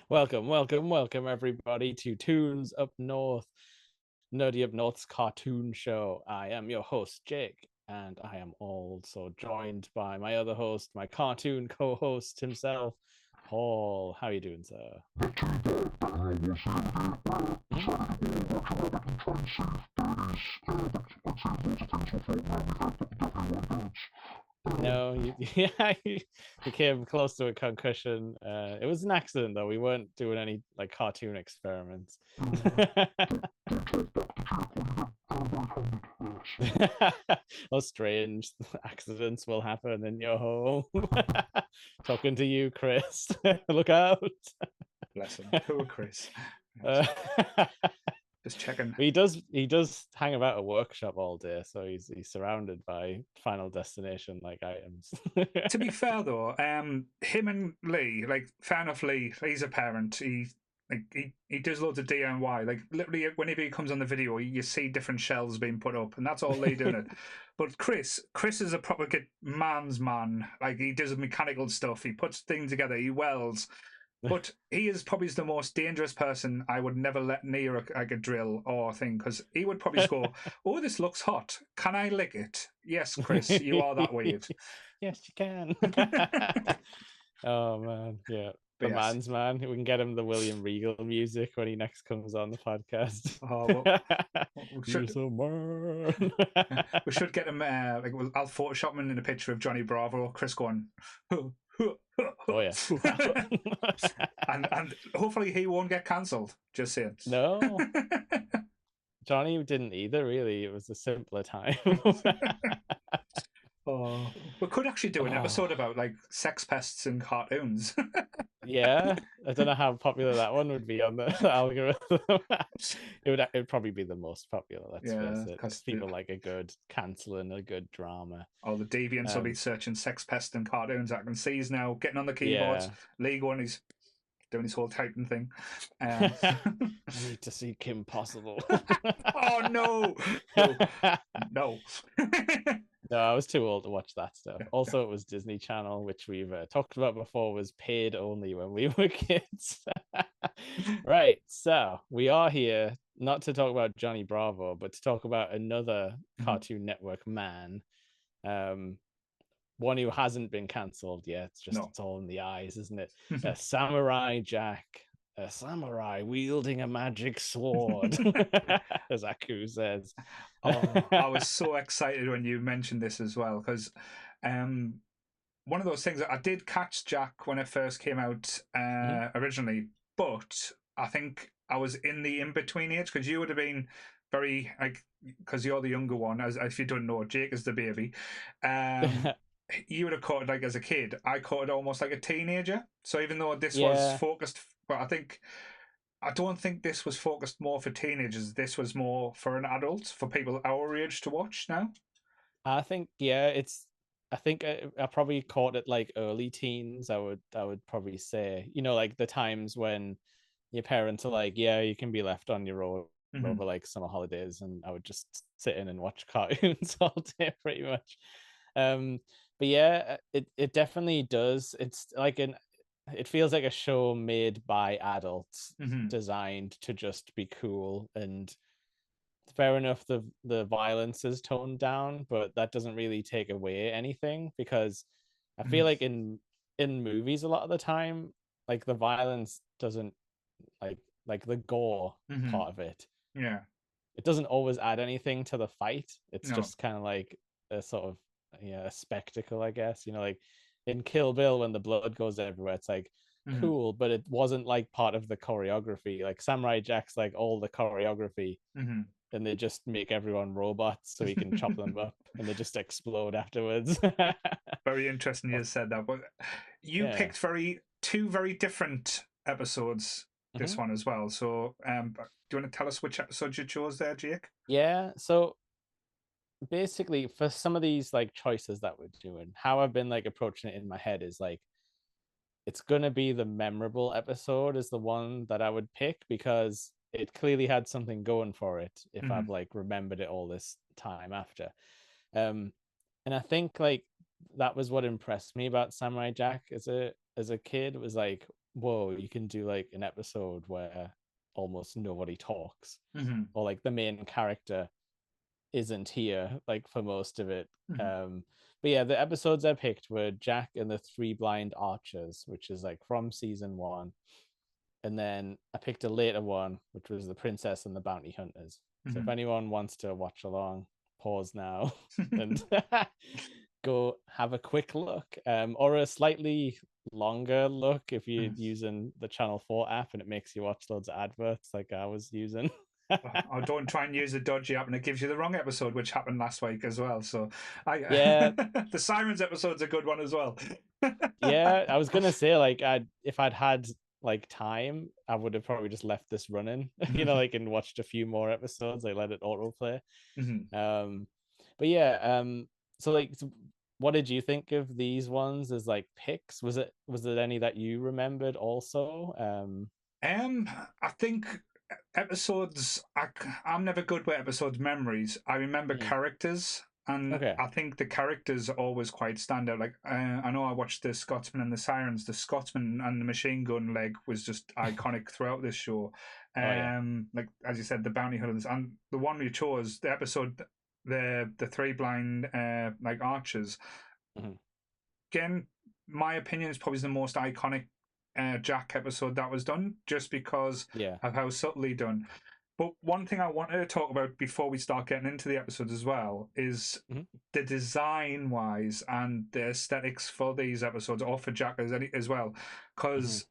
Welcome, everybody to Toons Up North, Nerdy Up North's cartoon show. I am your host, Jake, and I am also joined by my other host, my cartoon co-host himself, Paul. How are you doing, sir? No, you came close to a concussion. It was an accident, though. We weren't doing any like cartoon experiments. How strange accidents will happen in your home. Talking to you, Chris. Look out. Bless him. Poor Chris. Just checking. He does hang about a workshop all day, so he's surrounded by Final Destination like items. To be fair though, him and Lee, like fair enough, Lee, he's a parent. He does loads of DIY. Like literally, whenever he comes on the video, you see different shelves being put up, and that's all Lee doing it. But Chris is a proper man's man. Like he does mechanical stuff. He puts things together. He welds. But he is probably the most dangerous person I would never let near a drill or thing, because he would probably just go, "Oh, this looks hot. Can I lick it?" Yes, Chris, you are that weird. Yes, you can. Oh man, yeah. The Yes. man's man. We can get him the William Regal music when he next comes on the podcast. Oh, well, we should get him. I'll Photoshop him in a picture of Johnny Bravo, Chris going. Oh yeah. and hopefully he won't get cancelled. Just saying. No. Johnny didn't either, really. It was a simpler time. Oh, we could actually do an episode about like sex pests in cartoons. Yeah, I don't know how popular that one would be on the algorithm. It'd probably be the most popular. Let's face it, because people like a good cancelling, a good drama. Oh, the deviants will be searching sex pests in cartoons. I can see he's now getting on the keyboards. Lee going, he's doing his whole typing thing. I need to see Kim Possible. Oh no. No, I was too old to watch that stuff. Also, it was Disney Channel, which we've talked about before, was paid only when we were kids. Right, so we are here not to talk about Johnny Bravo, but to talk about another Cartoon Network man, one who hasn't been cancelled yet. It's all in the eyes, isn't it? Samurai Jack. A samurai wielding a magic sword, as Aku says. Oh, I was so excited when you mentioned this as well, because one of those things that I did catch Jack when it first came out originally, but I think I was in the in-between age, because you would have been very, like, because you're the younger one, as if you don't know, Jake is the baby. You would have caught it like as a kid. I caught it almost like a teenager. So even though this was focused, but I don't think this was focused more for teenagers. This was more for an adult, for people our age to watch now. I think I think I probably caught it like early teens. I would probably say, like the times when your parents are like, yeah, you can be left on your own over like summer holidays, and I would just sit in and watch cartoons all day pretty much. But yeah, it definitely does. It's like it feels like a show made by adults, designed to just be cool. And fair enough, the violence is toned down, but that doesn't really take away anything, because I feel like in movies a lot of the time, like the violence doesn't like the gore part of it. Yeah, it doesn't always add anything to the fight. It's just kind of like a sort of a spectacle, I guess. Like in Kill Bill, when the blood goes everywhere, it's like cool, but it wasn't like part of the choreography. Like Samurai Jack's like all the choreography, and they just make everyone robots so he can chop them up, and they just explode afterwards. Very interesting you said that, but you picked two very different episodes this one as well. So do you want to tell us which episode you chose there, Jake? Yeah, so basically for some of these like choices that we're doing, how I've been like approaching it in my head is like, it's gonna be the memorable episode is the one that I would pick, because it clearly had something going for it if I've like remembered it all this time after. And I think like that was what impressed me about Samurai Jack as a kid. It was like, whoa, you can do like an episode where almost nobody talks, Mm-hmm. or like the main character isn't here like for most of it. Mm-hmm. um but yeah, the episodes I picked were Jack and the Three Blind Archers, which is like from season one, and then I picked a later one, which was The Princess and the Bounty Hunters. So if Mm-hmm. anyone wants to watch along, pause now and go have a quick look, or a slightly longer look if you're Mm. using the Channel 4 app and it makes you watch loads of adverts like I was using. I don't try and use a dodgy app, and it gives you the wrong episode, which happened last week as well. So, Yeah, the Sirens episode's a good one as well. yeah, I was gonna say like if I'd had like time, I would have probably just left this running, like and watched a few more episodes. I let it autoplay. Mhm. Um, but yeah, so like, what did you think of these ones as like picks? Was it any that you remembered also? Um, I think episodes. I'm never good with episodes memories. I remember Mhm. characters, and Okay. I think the characters always quite stand out. Like I know I watched the Scotsman and the Sirens. The Scotsman and the machine gun leg was just iconic throughout this show. Oh yeah. Like as you said, the bounty hunters, and the one we chose, the episode, the three blind like archers. Mhm. Again, my opinion is probably the most iconic Jack episode that was done, just because Yeah. of how subtly done. But one thing I wanted to talk about before we start getting into the episode as well is Mhm. the design wise and the aesthetics for these episodes, or for Jack as well. Mhm. Because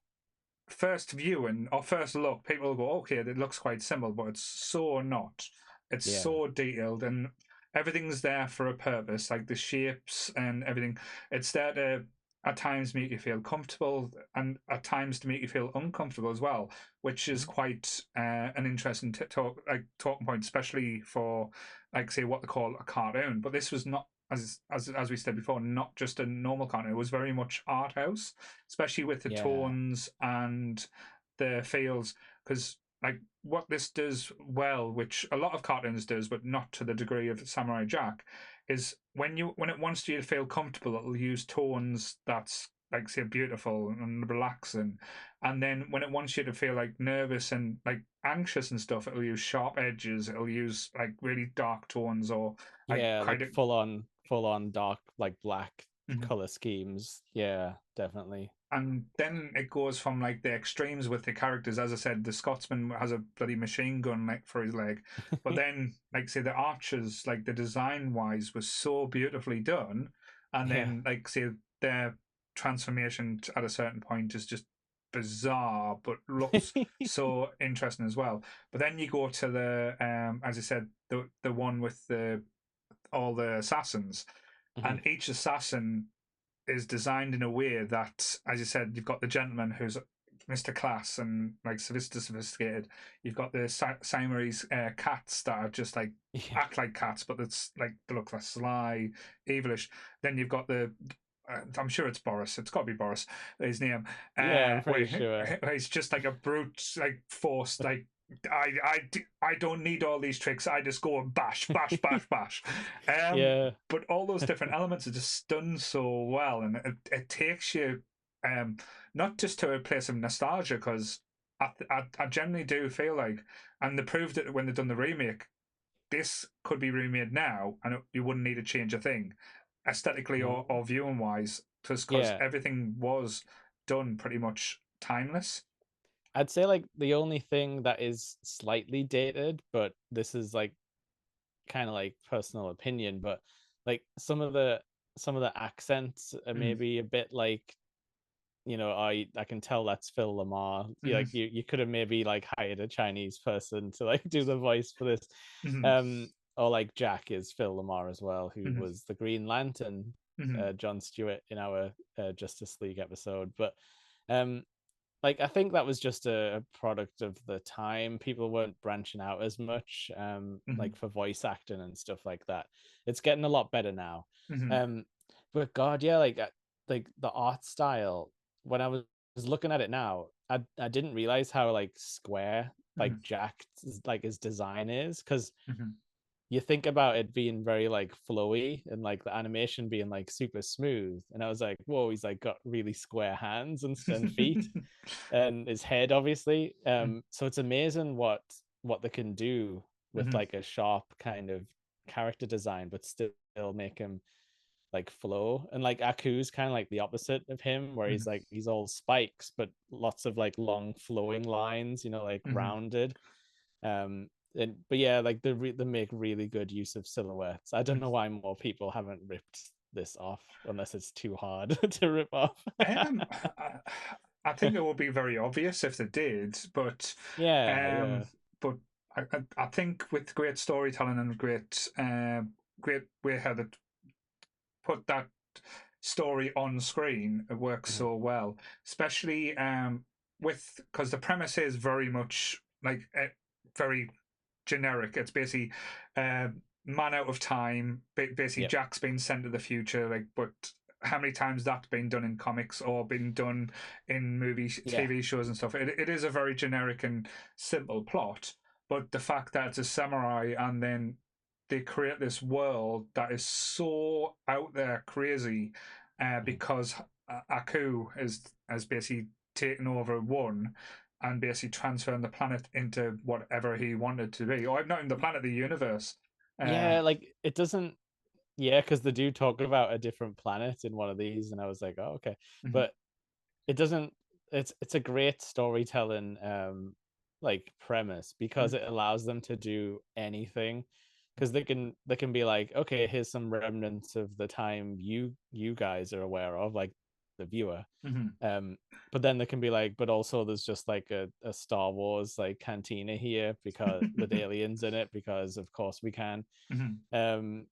first viewing or first look, people will go, okay, it looks quite simple, but it's so not. It's Yeah. so detailed, and everything's there for a purpose, like the shapes and everything. It's there to at times make you feel comfortable, and at times to make you feel uncomfortable as well, which is Mhm. quite an interesting talking point, especially for like say what they call a cartoon. But this was not, as we said before, not just a normal cartoon. It was very much art house, especially with the Yeah. tones and the feels. Because like what this does well, which a lot of cartoons does, but not to the degree of Samurai Jack, is when it wants you to feel comfortable, it'll use tones that's like say beautiful and relaxing, and then when it wants you to feel like nervous and like anxious and stuff, it'll use sharp edges. It'll use like really dark tones or like Yeah, kind like of. full on dark, like black Mhm. color schemes. Yeah, definitely. And then it goes from like the extremes with the characters. As I said, the Scotsman has a bloody machine gun like for his leg, but then like say the archers, like the design wise was so beautifully done, and Yeah. then like say their transformation at a certain point is just bizarre, but looks so interesting as well. But then you go to the as I said, the one with the all the assassins, Mhm. and each assassin is designed in a way that, as you said, you've got the gentleman who's Mr. Class and like sophisticated. You've got the Siamese cats that are just like Yeah. act like cats, but it's like they look like sly, evilish. Then you've got the I'm sure it's Boris. It's got to be Boris, his name. Yeah, I'm pretty Where, sure. where he's just like a brute, like forced, like I don't need all these tricks. I just go and bash, bash, bash, bash. Yeah. But all those different elements are just done so well, and it takes you um, not just to a place of nostalgia, because I generally do feel like, and they proved it when they done the remake. This could be remade now, and you wouldn't need to change a thing, aesthetically Mm. or viewing wise, just because Yeah. everything was done pretty much timeless. I'd say like the only thing that is slightly dated, but this is like kind of like personal opinion, but like some of the accents are Mm, maybe a bit like, I can tell that's Phil Lamar. You mm, like you could have maybe like hired a Chinese person to like do the voice for this. mm, Or like Jack is Phil Lamar as well, who mm, was the Green Lantern, mm, John Stewart in our Justice League episode. But um like I think that was just a product of the time. People weren't branching out as much, mm, like for voice acting and stuff like that. It's getting a lot better now. mm, Um, but God, yeah, like the art style. When I was looking at it now, I didn't realize how like square like mm, Jack like his design is, because mm, you think about it being very like flowy and like the animation being like super smooth, and I was like, whoa, he's like got really square hands and feet, and his head obviously. So it's amazing what they can do with Mhm. like a sharp kind of character design, but still make him like flow. And like Aku's kind of like the opposite of him, where Mhm. he's all spikes, but lots of like long flowing lines, like Mhm. rounded. And but yeah, like they make really good use of silhouettes. I don't know why more people haven't ripped this off, unless it's too hard to rip off. Um, I, I think it would be very obvious if they did, Yeah, um, yeah. but I think with great storytelling and great way how they put that story on screen, it works Mhm. so well. Especially with because the premise is very much like very generic. It's basically uh, man out of time. Basically, Yep. Jack's been sent to the future. Like, but how many times that's been done in comics or been done in movies, Yeah. TV shows, and stuff? It is a very generic and simple plot. But the fact that it's a samurai and then they create this world that is so out there crazy Mhm. because Aku is has basically taken over one and basically transferring the planet into whatever he wanted to be. Or not in the planet, the universe. Uh, Yeah, like it doesn't. Yeah, because they do talk about a different planet in one of these, and I was like, oh, okay. mhm, But it doesn't. It's a great storytelling like premise, because mhm, it allows them to do anything, because they can be like, okay, here's some remnants of the time you guys are aware of, like the viewer. mhm, um but then they can be like, but also there's just like a Star Wars like cantina here, because with aliens in it, because of course we can. mhm, um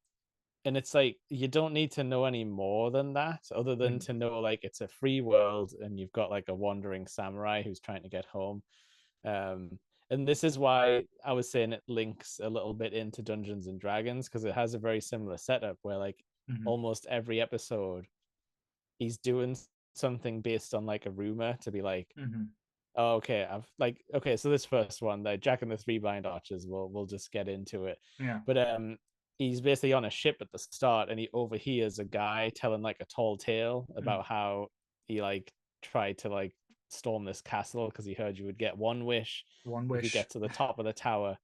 and it's like, you don't need to know any more than that, other than mhm, to know like it's a free world and you've got like a wandering samurai who's trying to get home. um and this is why I was saying it links a little bit into Dungeons and Dragons, because it has a very similar setup where like mhm, almost every episode he's doing something based on like a rumor, to be like, mhm. oh, okay, I've like, okay, so this first one, the Jack and the Three Blind Archers, we'll just get into it. Yeah, But he's basically on a ship at the start, and he overhears a guy telling like a tall tale mhm. about how he like tried to like storm this castle because he heard you would get one wish One if you wish. get to the top of the tower.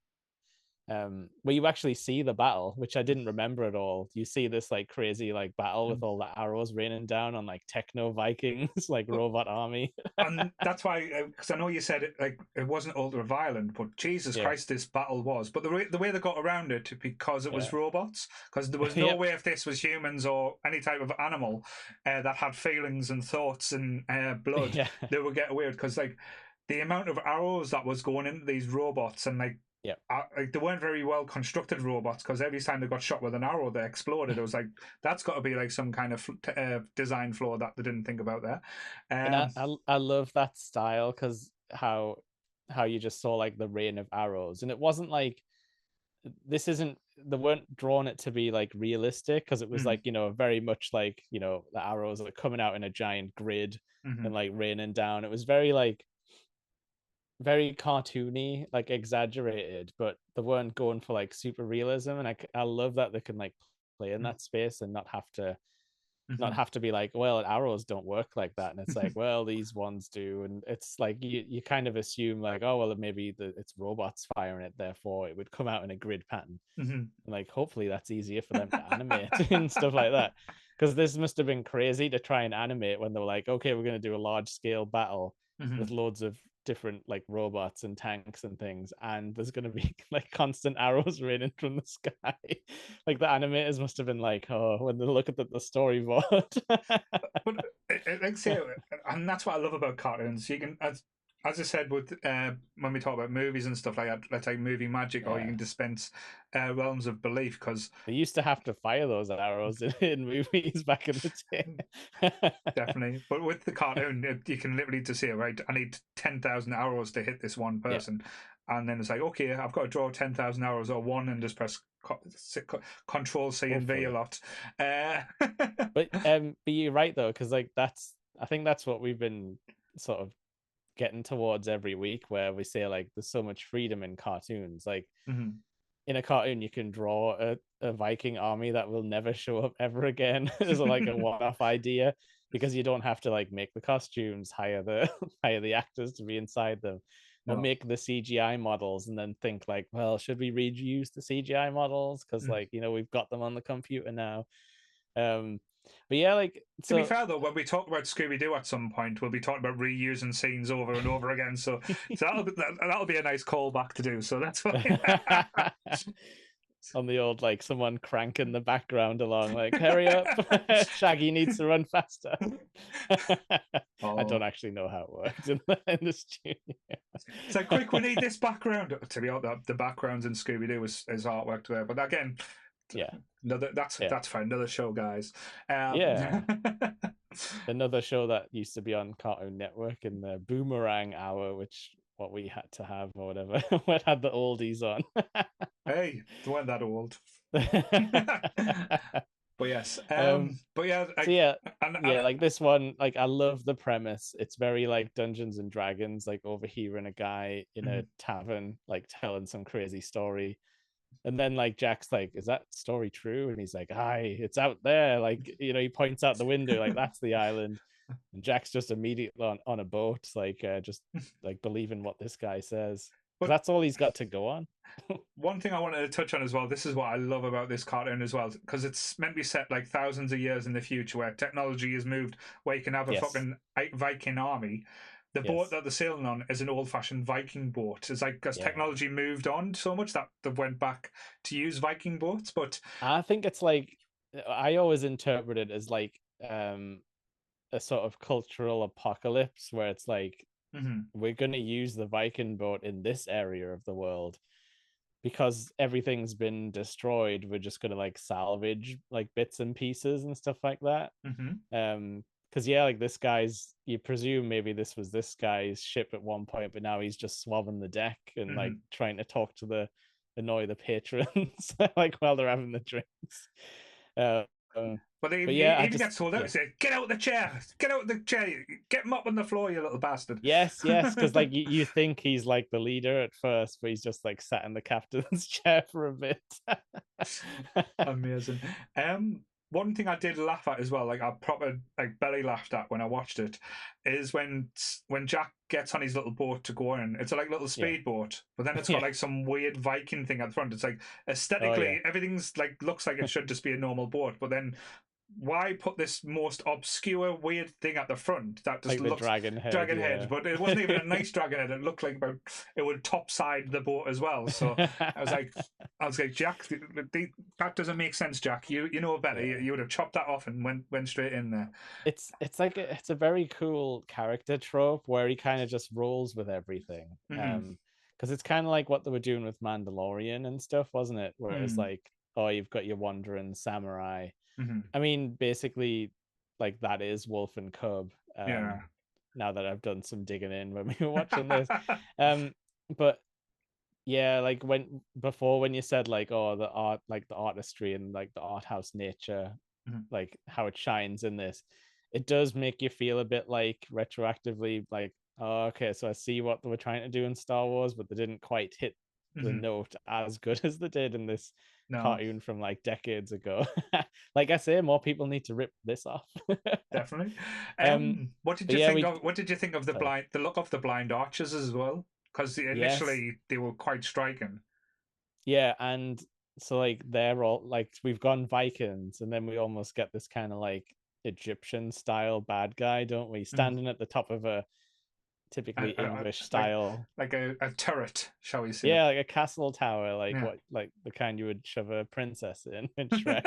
Where you actually see the battle, which I didn't remember at all. You see this like crazy like battle with all the arrows raining down on like techno Vikings, like But robot army. and that's why because I know you said it like it wasn't ultra violent, but Jesus Yeah, Christ, this battle was. But the way they got around it because it was yeah. robots, because there was no Yep. way if this was humans or any type of animal that had feelings and thoughts and blood, Yeah. they would get away because like the amount of arrows that was going into these robots and Yep. like they weren't very well constructed robots because every time they got shot with an arrow, they exploded. It was like that's got to be like some kind of design flaw that they didn't think about there. And I, Um, I I love that style, because how you just saw like the rain of arrows, and it wasn't like, this isn't, they weren't drawn it to be like realistic, because it was mm, like, very much like, the arrows are coming out in a giant grid and mhm, like raining down. It was very like, very cartoony, like exaggerated, but they weren't going for like super realism. And I love that they can like play in that space and not mhm, have to be like, well, arrows don't work like that, and it's like, well, these ones do. And it's like, you kind of assume like, oh well, maybe it's robots firing it, therefore it would come out in a grid pattern. mhm. And like, hopefully that's easier for them to animate and stuff like that, because this must have been crazy to try and animate when they were like, okay, we're going to do a large scale battle with Mhm. loads of different like robots and tanks and things, and there's going to be like constant arrows raining from the sky. Like the animators must have been like, oh, when they look at the storyboard. But like I say, and that's what I love about cartoons. You can, as I said, with when we talk about movies and stuff like that, let's say movie magic, or you Yeah, can dispense realms of belief. Because they used to have to fire those arrows in movies back in the day. definitely, but with the cartoon, you can literally just say, right, I need 10,000 arrows to hit this one Yeah, person, and then it's like, okay, I've got to draw 10,000 arrows or one, and just press Control C and V a hopefully. lot. But you're right though, because like I think that's what we've been sort of getting towards every week, where we say like there's so much freedom in cartoons. Like Mhm. in a cartoon you can draw a Viking army that will never show up ever again as like a one-off idea, because you don't have to like make the costumes, hire the hire the actors to be inside them, or No. make the CGI models and then think like, well, should we reuse the CGI models because Mm. like we've got them on the computer now. um but yeah, like To be so fair though, when we talk about Scooby Doo at some point, we'll be talking about reusing scenes over and over again. So that'll be a nice callback to do. So that's fine. on the old like someone cranking the background along like hurry up, Shaggy needs to run faster. I don't Oh, actually know how it works in the studio. it's like quick. We need this background. To be honest, the backgrounds in Scooby Doo is artwork there. But again, Yeah, another yeah, that's for another show, guys. yeah. Another show that used to be on Cartoon Network in the Boomerang Hour, which what we had to have or whatever, what had the oldies on. Hey, they weren't that old. But yes, um, but yeah, so yeah, and yeah, like this one, like I love the premise. It's very like Dungeons and Dragons, like overhearing a guy in a tavern like telling some crazy story, and then like Jack's like, is that story true? And he's like, aye, it's out there, like he points out the window like that's the island. And Jack's just immediately on a boat, like just like believing what this guy says, because but that's all he's got to go on. one thing I wanted to touch on as well, this is what I love about this cartoon as well, because it's meant to be set like thousands of years in the future where technology has moved, where you can have a Yes, fucking Viking army. The boat yes, that they're sailing on is an old fashioned Viking boat. It's like because yeah. technology moved on so much that they went back to use Viking boats. But I think it's like I always interpret it as like a sort of cultural apocalypse where it's like mm-hmm, we're going to use the Viking boat in this area of the world because everything's been destroyed. We're just going to like salvage like bits and pieces and stuff like that. mm-hmm, Because yeah, like this guy's, you presume maybe this was this guy's ship at one point, but now he's just swabbing the deck and like mm-hmm. trying to talk to the annoy the patrons like while they're having the drinks. Uh, um, But but he yeah, I even just gets told out. He yeah. said, "Get out of the chair! Get out of the chair! Get him up on the floor, you little bastard!" Yes, yes, because like you think he's like the leader at first, but he's just like sat in the captain's chair for a bit. Amazing. One thing I did laugh at as well, like I proper like belly laughed at when I watched it, is when Jack gets on his little boat to go in. It's a like little Yeah, speedboat, but then it's got yeah, like some weird Viking thing at the front. It's like oh yeah. aesthetically everything's like looks like it should just be a normal boat, but then why put this most obscure weird thing at the front that just Like the looks dragon head, dragon head, yeah. but it wasn't even a nice dragon head. It looked like about it would topside the boat as well. So I was like, Jack, that doesn't make sense, Jack. You know better. Yeah, You would have chopped that off and went straight in there. it's like it's a very cool character trope where he kind of just rolls with everything. Mm-hmm. Because it's kind of like what they were doing with Mandalorian and stuff, wasn't it? Where it's Mm-hmm. like, oh, you've got your wandering samurai. Mm-hmm. I mean, basically, like that is Wolf and Cub. Yeah. Now that I've done some digging in when we were watching this, um, but yeah, like when you said like, oh, the art, like the artistry and like the art house nature, Mhm. like how it shines in this, it does make you feel a bit like retroactively like, oh, okay, so I see what they were trying to do in Star Wars, but they didn't quite hit the Mhm. note as good as they did in this No, cartoon from like decades ago. Like I say, more people need to rip this off. definitely. um What did but you yeah, think we of? What did you think of sorry. the look of the blind archers as well? Because Yes. initially they were quite striking. Yeah, and so like they're all like we've gone Vikings, and then we almost get this kind of like Egyptian style bad guy, don't we? Mm. Standing at the top of a typically English Like style, a turret, shall we say? yeah, like a castle tower, like Yeah. what, like the kind you would shove a princess in Shrek.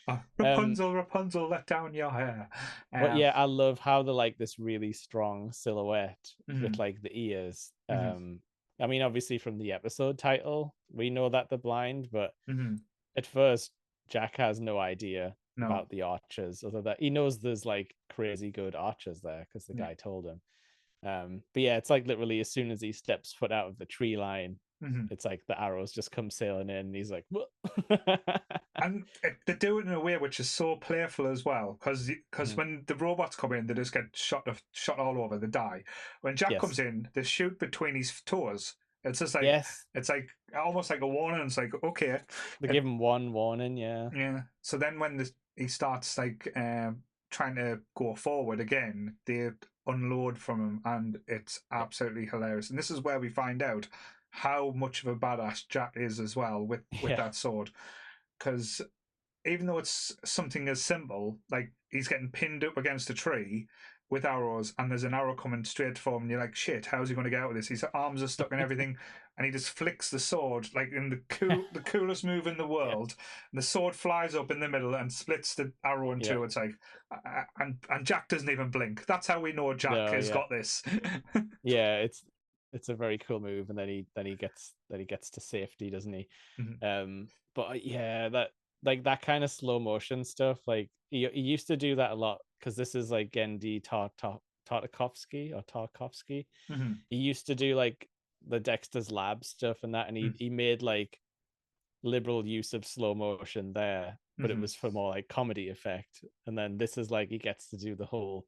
Oh, um, Rapunzel, Rapunzel, let down your hair. but Um, yeah, I love how they're like this really strong silhouette with mm, like the ears. mm, I mean, obviously from the episode title, we know that they're blind, but mm, at first Jack has no idea no. about the archers, although that he knows there's like crazy good archers there because the Yeah. guy told him. But yeah, it's like literally as soon as he steps foot out of the tree line, Mm. it's like the arrows just come sailing in and he's like, what? And they do it in a way which is so playful as well, because Mhm. when the robots come in, they just get shot all over. They die. When Jack comes Yes. in, they shoot between his toes, It's just like Yes, it's like almost like a warning. It's like okay, they it, give him one warning. Yeah, yeah. So then when he starts like trying to go forward again, they unload from him, and it's yeah, absolutely hilarious. And this is where we find out how much of a badass Jack is as well with yeah, that sword, because even though it's something as simple, like he's getting pinned up against a tree with arrows, and there's an arrow coming straight for him, and you're like, shit, how's he going to get out of this? His arms are stuck and everything, and he just flicks the sword like in the coolest move in the yeah, world. And the sword flies up in the middle and splits the arrow in yeah. two. It's like, and Jack doesn't even blink. That's how we know Jack No, has yeah, got this. yeah. It's a very cool move, and then he gets to safety, doesn't he? Mhm, But yeah, that like that kind of slow motion stuff. Like he used to do that a lot because this is like Gendy Tartakovsky or Tarkovsky. mhm, He used to do like the Dexter's Lab stuff and that, and he mhm, he made like liberal use of slow motion there, but it mhm. was for more like comedy effect. And then this is like he gets to do the whole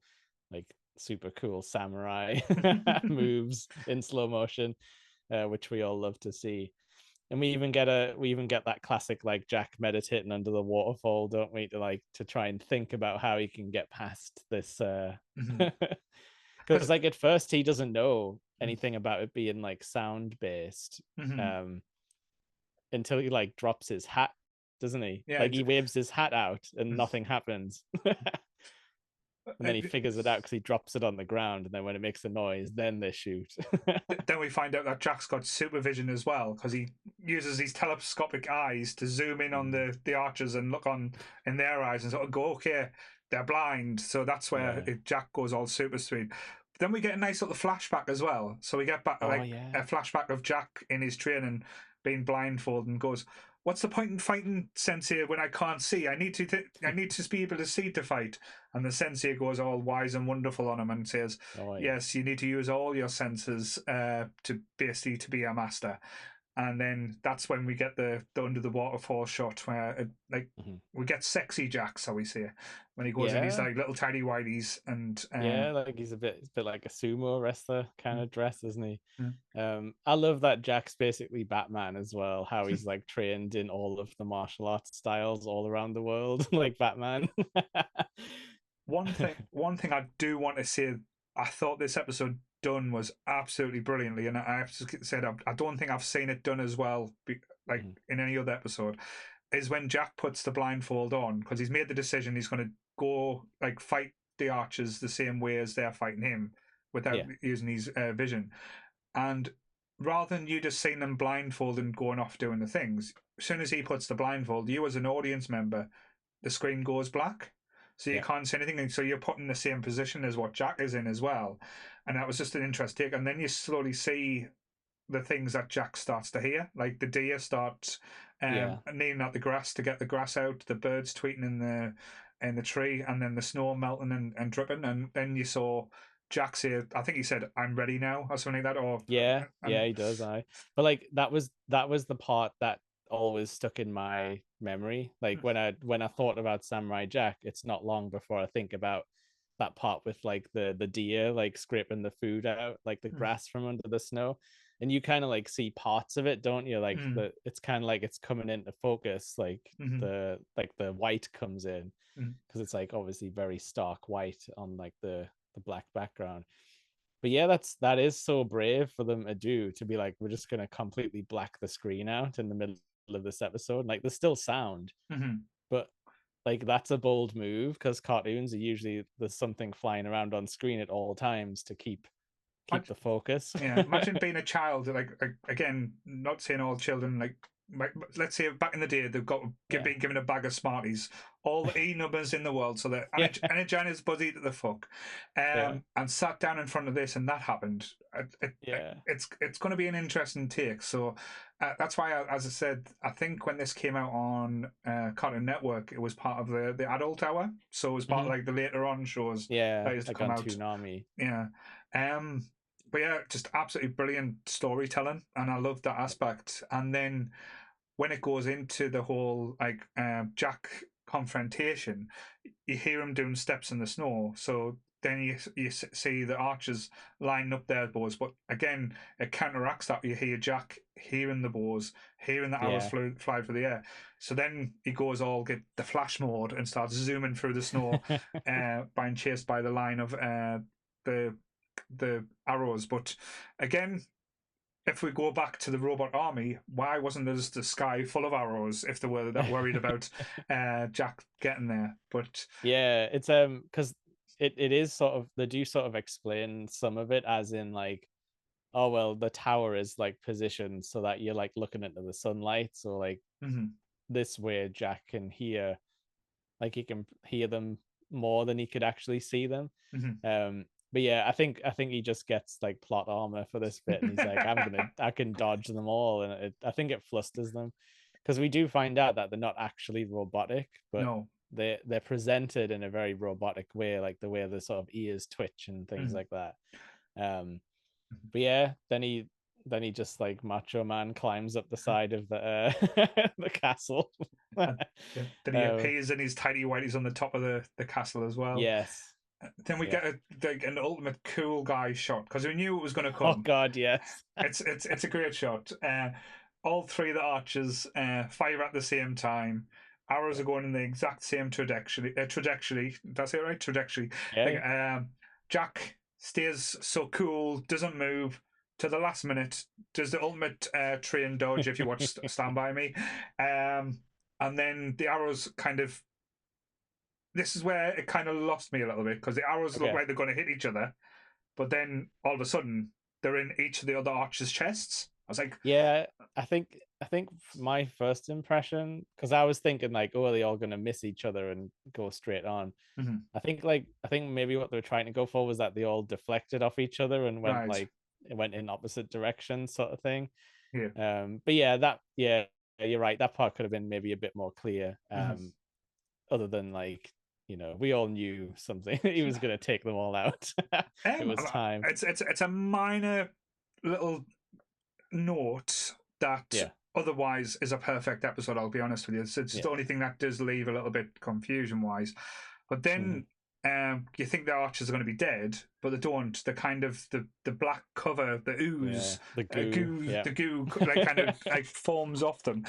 like super cool samurai moves in slow motion, which we all love to see. And we even get that classic like Jack meditating under the waterfall, don't we? To try and think about how he can get past this. Mhm. Because Because like at first he doesn't know anything about it being like sound based. mhm. Um, until he like drops his hat, doesn't he? Yeah, Like he waves his hat out and nothing happens. And then he figures it out because he drops it on the ground, and then when it makes a noise, then they shoot. then we find out that Jack's got supervision as well because he uses these telescopic eyes to zoom in on Mm, the archers and look on in their eyes and sort of go, okay, they're blind. So that's where yeah. Jack goes all super speed. Then we get a nice little flashback as well. So we get back Oh like a yeah. flashback of Jack in his training being blindfolded and goes, "What's the point in fighting Sensei when I can't see? I need to be able to see to fight." And the Sensei goes all wise and wonderful on him and says, Oh yeah. yes, you need to use all your senses to basically to be a master. And then that's when we get the under the waterfall shot where like Mhm. we get sexy Jack, so we say, when he goes in his Yeah. like little tidy whities and Yeah, like he's a bit like a sumo wrestler kind mm, of dress, isn't he? mm. I love that Jack's basically Batman as well, how he's like trained in all of the martial arts styles all around the world, like Batman. One thing I do want to say, I thought this episode done was absolutely brilliantly, and I have to say I don't think I've seen it done as well, like Mhm. in any other episode. Is when Jack puts the blindfold on because he's made the decision he's going to go like fight the archers the same way as they're fighting him without Yeah, using his vision. And rather than you just seeing them blindfolded and going off doing the things, as soon as he puts the blindfold, you as an audience member, the screen goes black. So you yeah, can't see anything. And so you're put in the same position as what Jack is in as well. And that was just an interesting take. And then you slowly see the things that Jack starts to hear, like the deer start yeah, kneeling at the grass to get the grass out, the birds tweeting in the tree, and then the snow melting and dripping, and then you saw Jack say, I think he said, "I'm ready now" or something like that, or yeah, and yeah. He does. But like that was the part that always stuck in my memory. Like when I thought about Samurai Jack, it's not long before I think about that part with like the deer like scraping the food out, like the grass from under the snow. And you kind of like see parts of it, don't you? Like mm, it's kind of like it's coming into focus, like mm, the white comes in mm, because it's like obviously very stark white on like the black background. But yeah, that is so brave for them to do, to be like, we're just gonna completely black the screen out in the middle of this episode. Like there's still sound, mm. but like that's a bold move because cartoons are usually there's something flying around on screen at all times to keep the focus. Yeah, imagine being a child. Like again, not saying all children like let's say back in the day they've got Yeah, being given a bag of Smarties, all the E numbers in the world, so that yeah, Energized Buzzy to the fuck, yeah, and sat down in front of this and that happened. yeah. It's going to be an interesting take. So that's why, as I said, I think when this came out on Cartoon Network, it was part of the adult hour, so it was part of Hmm. like the later on shows Yeah, that used to like come on out. Toonami. Yeah. Um, but yeah, just absolutely brilliant storytelling, and I love that aspect. And then when it goes into the whole Jack confrontation, you hear him doing steps in the snow. So then you see the archers lining up their bows, but again it counteracts that. You hear Jack hearing the bows, hearing the arrows Yeah. fly through the air. So then he goes all get the flash mode and starts zooming through the snow, being chased by the line of the arrows. But again, if we go back to the robot army, why wasn't there just the sky full of arrows if they were that worried about Jack getting there? But Yeah, it's because it is sort of, they do sort of explain some of it as in like, oh well, the tower is like positioned so that you're like looking into the sunlight, so like mm-hmm, this way Jack can hear, like he can hear them more than he could actually see them. mm-hmm. But yeah, I think he just gets like plot armor for this bit, and he's like, I can dodge them all, and I think it flusters them because we do find out that they're not actually robotic, but No. they're presented in a very robotic way, like the way the sort of ears twitch and things Mm-hmm. like that. Um, but yeah, then he just like Macho Man climbs up the side of the the castle. And then he uh, appears in his tidy whities on the top of the castle as well. yes, Then we yeah. get an ultimate cool guy shot because we knew it was going to Oh come. God, yes. It's a great shot. All three of the archers fire at the same time. Arrows Yeah, are going in the exact same trajectory. Trajectory. That's it, right? Trajectory. yeah, Like yeah. Jack stays so cool, doesn't move to the last minute. Does the ultimate train dodge if you watch Stand By Me, and then the arrows kind of. This is where it kind of lost me a little bit because the arrows look Okay. like they're going to hit each other, but then all of a sudden they're in each of the other archers' chests. I was like, Yeah, I think my first impression, because I was thinking like, oh, are they all gonna miss each other and go straight on? mm-hmm, I think maybe what they were trying to go for was that they all deflected off each other and went right, like, it went in opposite directions, sort of thing. yeah, But yeah, you're right. That part could have been maybe a bit more clear. mm-hmm. Other than like, we all knew something. He was gonna take them all out. It was time. It's a minor little note that Yeah, otherwise is a perfect episode. I'll be honest with you. It's the yeah. only thing that does leave a little bit confusion wise. But Mhm. then you think the archers are going to be dead, but they don't. The kind of the black cover, the Yeah, ooze, the goo. Yeah. the goo, like kind of like forms off them,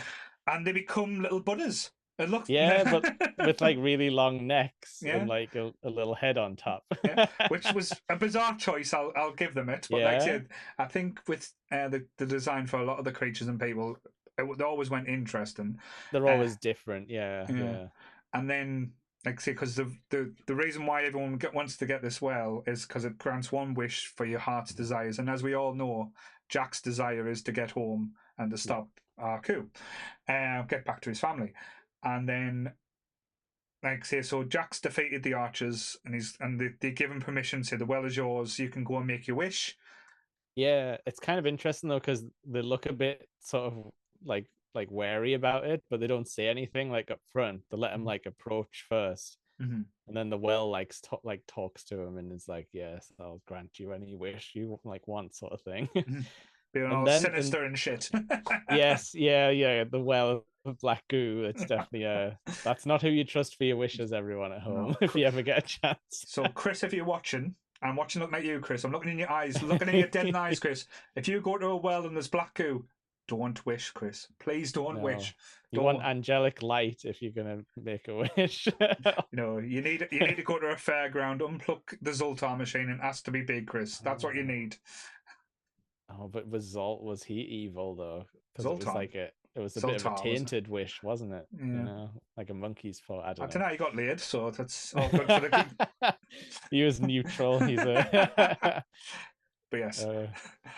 and they become little budders. It looks, Yeah, but with like really long necks yeah, and like a little head on top. yeah, which was a bizarre choice. I'll give them it, but like I Yeah, said, I think with the design for a lot of the creatures and people, they always went interesting. they're Uh, always different. Yeah, yeah, yeah, and then like say because the reason why everyone wants to get this well is because it grants one wish for your heart's desires, and as we all know, Jack's desire is to get home and to yeah, stop our coup, get back to his family, and then like say so Jack's defeated the archers and they give him permission, say the well is yours, you can go and make your wish. yeah. It's kind of interesting though because they look a bit sort of like like wary about it, but they don't say anything like up front. They let him like approach first, Mm-hmm. and then the well like talks to him and is like, "Yes, I'll grant you any wish you like want," sort of thing. Mm-hmm. Being and all then and sinister and shit. Yes, yeah. The well of black goo. It's definitely that's not who you trust for your wishes, everyone at home, No. if you ever get a chance. So Chris, if you're watching, I'm watching looking at you, Chris. I'm looking in your eyes, looking in your dead eyes, Chris. If you go to a well and there's black goo, don't wish, Chris. Please don't No. wish. You want Don't. angelic light if you're gonna make a wish. You need to go to a fairground, unplug the Zoltar machine, and ask to be big, Chris. That's what you Oh. need. Oh, but was he evil though? Because it was Zoltar. like it was a bit of a Zoltar, wasn't tainted wish, wasn't it? it? Yeah. Like a monkey's foot. I I don't don't know. know. He got laid, so that's all good for the good. He was neutral. He's a But yes, uh,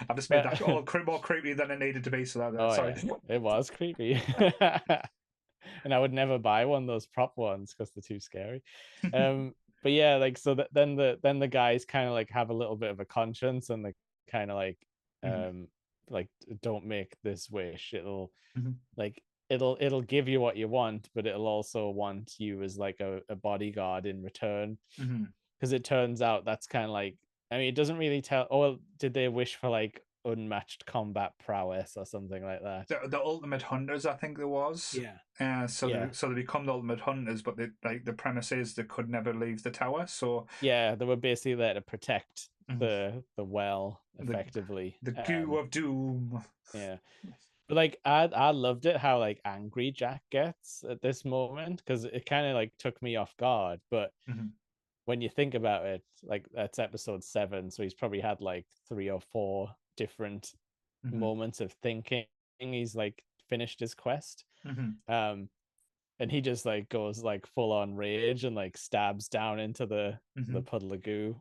I've just made that but all more creepy than it needed to be. So oh sorry. yeah, it was creepy. And I would never buy one of those prop ones because they're too scary. But yeah, like so that then the guys kind of like have a little bit of a conscience and they kind of Mhm, like don't make this wish. It'll mhm, like it'll give you what you want, but it'll also want you as like a bodyguard in return. mhm. Because it turns out that's kind of like, I mean, it doesn't really tell. Oh, well, did they wish for like unmatched combat prowess or something like that. The ultimate hunters, I think there was. Yeah. So Yeah. they become the ultimate hunters, but the premise is they could never leave the tower. So Yeah, they were basically there to protect mm, the well the effectively. the goo of doom. Yeah. But like I loved it how like angry Jack gets at this moment because it kind of like took me off guard. But Mm-hmm. when you think about it, like that's episode 7, so he's probably had like 3 or 4 different Mm-hmm. moments of thinking he's like finished his quest. Mm-hmm. Um and he just like goes like full on rage and like stabs down into Mm-hmm. the puddle of goo.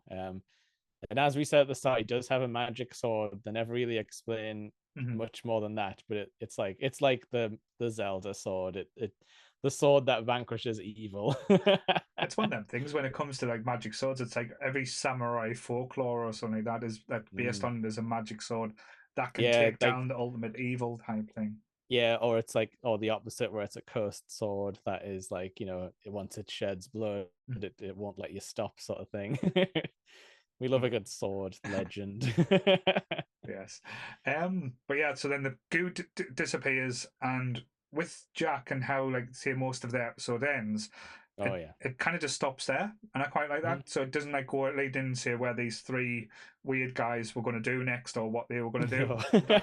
And as we said at the start, he does have a magic sword. They never really explain Mm-hmm. much more than that, but it's like the Zelda sword. It the sword that vanquishes evil. It's one of them things when it comes to like magic swords. It's like every samurai folklore or something like that is like based Mm. on there's a magic sword that can Yeah, take like down the ultimate evil type thing. yeah, or it's like or the opposite where it's a cursed sword that is like, once it sheds blood, it won't let you stop sort of thing. We love a good sword legend. Yes. But yeah, so then the goo disappears, and with Jack and how, like, say, most of the episode ends, Oh yeah. it kind of just stops there, and I quite like Mhm. that. So it doesn't like go lead in and say where these three weird guys were going to do next or what they were going to do. No.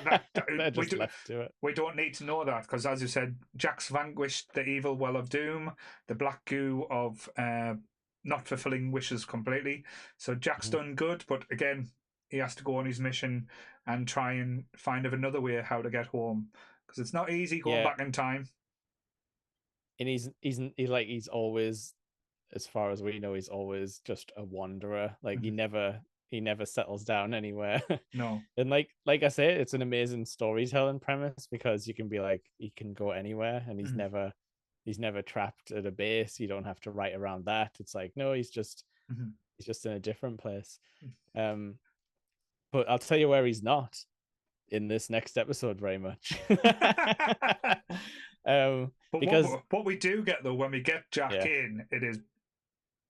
That They're we just do. left to it. We don't need to know that because, as you said, Jack's vanquished the evil well of doom, the black goo of not fulfilling wishes completely. So Jack's Mhm. done good, but again, he has to go on his mission and try and find another way how to get home because it's not easy going Yeah, back in time. and he's always, as far as we know, he's always just a wanderer. Like Mhm. he never settles down anywhere. No. And like I say, it's an amazing storytelling premise because you can be like he can go anywhere and Mhm. he's never trapped at a base. You don't have to write around that. It's like no, Mhm. he's just in a different place. Um, but I'll tell you where he's not in this next episode very much. But Because what we do get though when we get Jack yeah, in, it is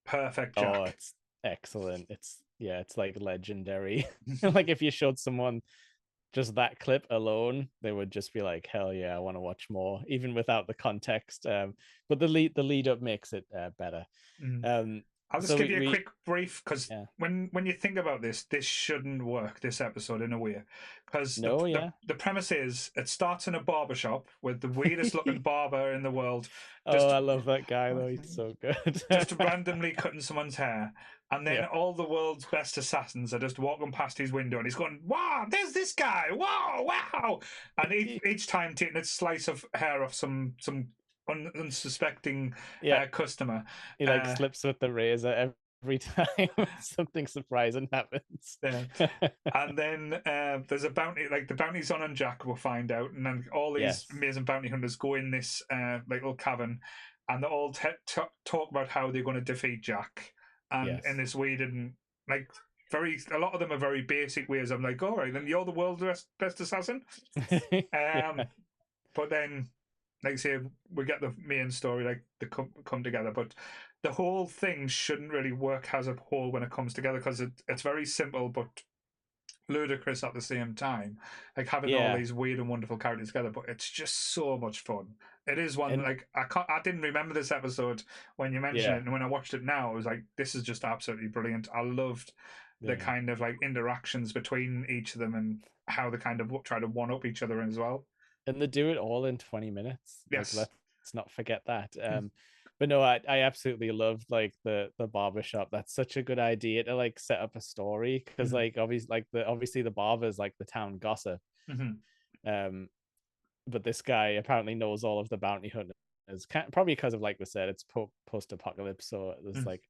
perfect oh, Jack. it's excellent. It's like legendary. Like if you showed someone just that clip alone, they would just be like, "Hell yeah, I want to watch more," even without the context. But the lead up makes it better. Mm. Um, I'll just so give we you a we quick brief because yeah, when you think about this shouldn't work this episode in a way because no, yeah. the premise is it starts in a barber shop with the weirdest looking barber in the world, Oh, just I love that guy though. He's so good. just randomly cutting someone's hair. And then Yeah. all the world's best assassins are just walking past his window, and he's going, "Wow, there's this guy! Wow, wow!" And each time taking a slice of hair off some unsuspecting Yeah, customer. he like Uh, slips with the razor every time something surprising happens. yeah. And then there's a bounty, like the bounty's on Jack, we'll find out. And then all these Yes, amazing bounty hunters go in this like little cavern and they all talk about how they're going to defeat Jack. And in yes. this weird and like a lot of them are very basic ways. I'm like, all right, then you're the world's best assassin. Yeah. Um, but then, like I say, we get the main story, like they come together. But the whole thing shouldn't really work as a whole when it comes together because it's very simple but ludicrous at the same time. Like having all Yeah. these weird and wonderful characters together, but it's just so much fun. It is one And like I didn't remember this episode when you mentioned yeah, it, and when I watched it now, I was like, this is just absolutely brilliant. I loved the yeah. kind of like interactions between each of them and how they kind of try to one up each other as well. And they do it all in 20 minutes. Like Yes. let's not forget that. Hmm. But no, I absolutely loved like the barbershop. That's such a good idea to like set up a story because Hmm. like obviously the barber is like the town gossip. Hmm. Um, but this guy apparently knows all of the bounty hunters. Probably because of like we said, it's post apocalypse, so there's Hmm. like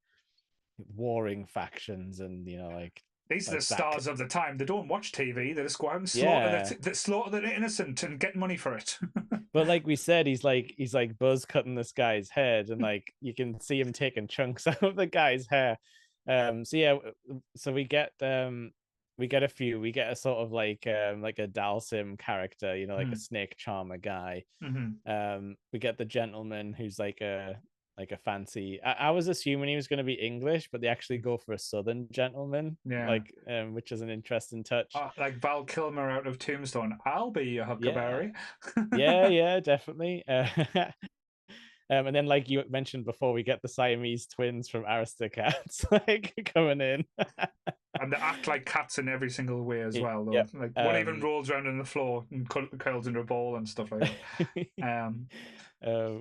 warring factions and These are the like that. stars of the time. They don't watch TV. They just go out and Yeah, slaughter the innocent and get money for it. but like we said, he's like buzz cutting this guy's head, and like you can see him taking chunks out of the guy's hair. So yeah, so we get we get a sort of like a Dalsim character, like a Hmm. snake charmer guy. Hmm. We get the gentleman who's like like a fancy. I was assuming he was going to be English, but they actually go for a Southern gentleman, Yeah. like which is an interesting touch. Like Val Kilmer out of Tombstone. I'll be your Yeah, Huckleberry. yeah, definitely. And then, like you mentioned before, we get the Siamese twins from Aristocats like coming in. And they act like cats in every single way as well, though. Yep. Like one even rolls around on the floor and curls into a ball and stuff like that.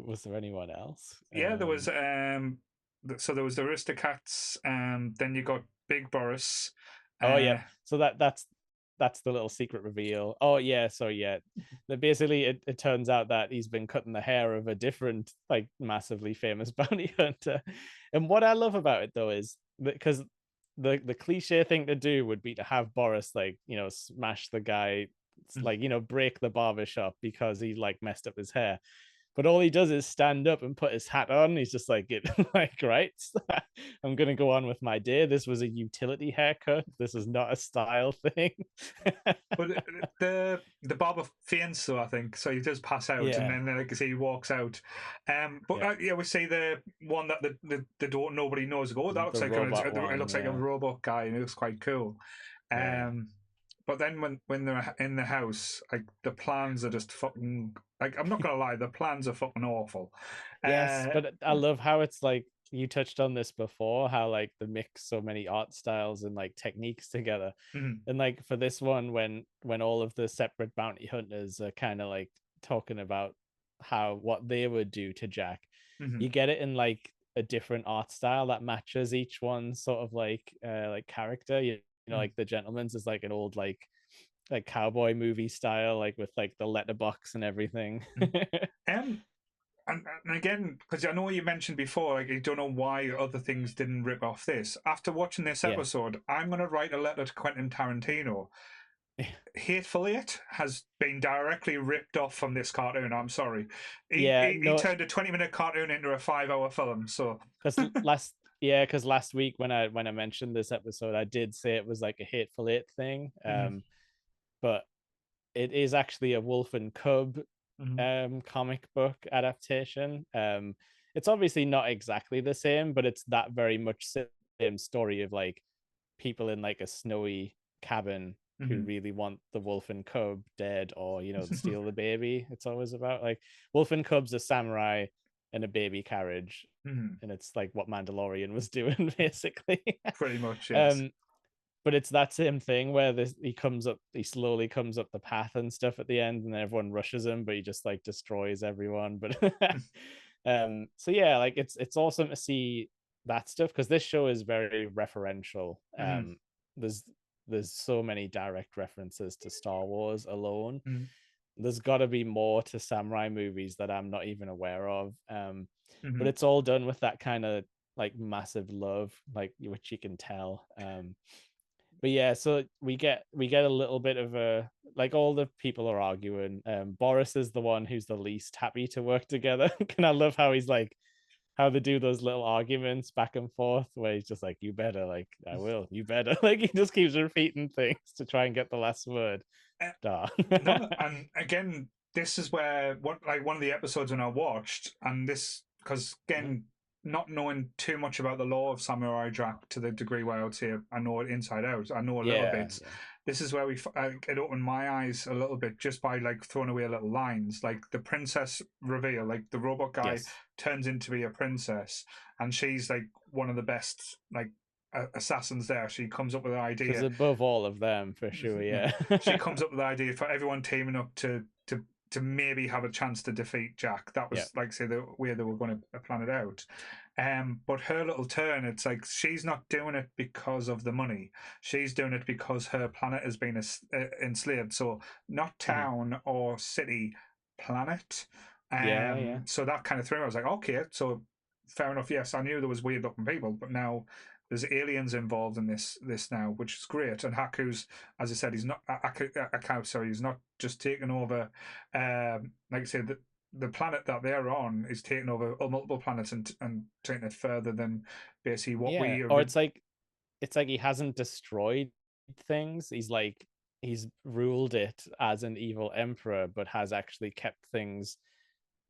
Was there anyone else? Yeah, there was. So there was the Aristocats. Then you got Big Boris. Oh, Uh, yep. So that's the little secret reveal. Oh yeah, so yeah. Basically it turns out that he's been cutting the hair of a different, like, massively famous bounty hunter. And what I love about it though is because the cliche thing to do would be to have Boris, like, smash the guy, like, break the barber shop because he, like, messed up his hair. But all he does is stand up and put his hat on. He's just like, like, right, I'm gonna go on with my day. This was a utility haircut. This is not a style thing. but the barber faints, so I think so. He does pass out, and Yeah, then like I say, he walks out. But yeah, yeah, we see the one that the don't nobody knows. Go, oh, that looks the like robot it one. looks like a Yeah, robot guy, and it looks quite cool. yeah. Um, but then when they're in the house, like the plans are just fucking like I'm not gonna lie, the plans are fucking awful. Yes, Uh, but I love how it's like you touched on this before, how like they mix so many art styles and like techniques together. mhm, And like for this one, when all of the separate bounty hunters are kind of like talking about how what they would do to Jack, mhm, you get it in like a different art style that matches each one's sort of like character. mhm, Like the gentleman's is like an old like cowboy movie style, like with like the letterbox and everything. mhm. Um, and again, because I know you mentioned before, like you don't know why other things didn't rip off this. After watching this Yeah. episode, I'm going to write a letter to Quentin Tarantino. Hateful Eight has been directly ripped off from this cartoon. I'm sorry. Yeah, He no, turned a 20-minute cartoon into a 5-hour film. So, because last week when I mentioned this episode, I did say it was like a Hateful Eight thing. mhm, But it is actually a Wolf and Cub mhm, comic book adaptation. It's obviously not exactly the same, but it's that very much same story of like people in like a snowy cabin who mhm. really want the wolf and cub dead, or steal the baby. It's always about like wolf and cub's a samurai and a baby carriage, Mhm. and it's like what Mandalorian was doing basically. Pretty much, yes. um but it's that same thing where he slowly comes up the path and stuff at the end, and then everyone rushes him, but he just like destroys everyone. But so yeah, like it's awesome to see that stuff because this show is very referential. Mhm, There's there's so many direct references to Star Wars alone. mhm, There's got to be more to samurai movies that I'm not even aware of. But mhm, it's all done with that kind of like massive love, like which you can tell. But yeah, so we get a little bit of a, like, all the people are arguing. Boris is the one who's the least happy to work together. And I love how he's like, how they do those little arguments back and forth where he's just like, you better, like, I will, you better. Like he just keeps repeating things to try and get the last word. Uh, Duh. no, and again, this is where one of the episodes when I watched, and this because Mhm. again, not knowing too much about the law of Samurai Jack to the degree where I would say I know it inside out. I know a little Yeah, bit. yeah. This is where it opened my eyes a little bit just by like throwing away little lines, like the princess reveal, like the robot guy Yes. turns into be a princess, and she's like one of the best like assassins there. She comes up with an She's idea. above all of them for sure, yeah. She comes up with the idea for everyone teaming up to maybe have a chance to defeat Jack. That Yeah. was like say the way they were going to plan it out. But her little turn, it's like she's not doing it because of the money. She's doing it because her planet has been enslaved. So not Mhm. town or city, planet. Yeah, yeah. So that kind of threw me. I was like, okay, so fair enough. Yes, I knew there was weird looking people, but now there's aliens involved in this now, which is great. And Haku's, as I said, he's not Akau. Sorry, he's not just taking over. Like I said, the planet that they're on is taking over multiple planets and taking it further than basically what Yeah. we. Or it's like he hasn't destroyed things. He's like, he's ruled it as an evil emperor, but has actually kept things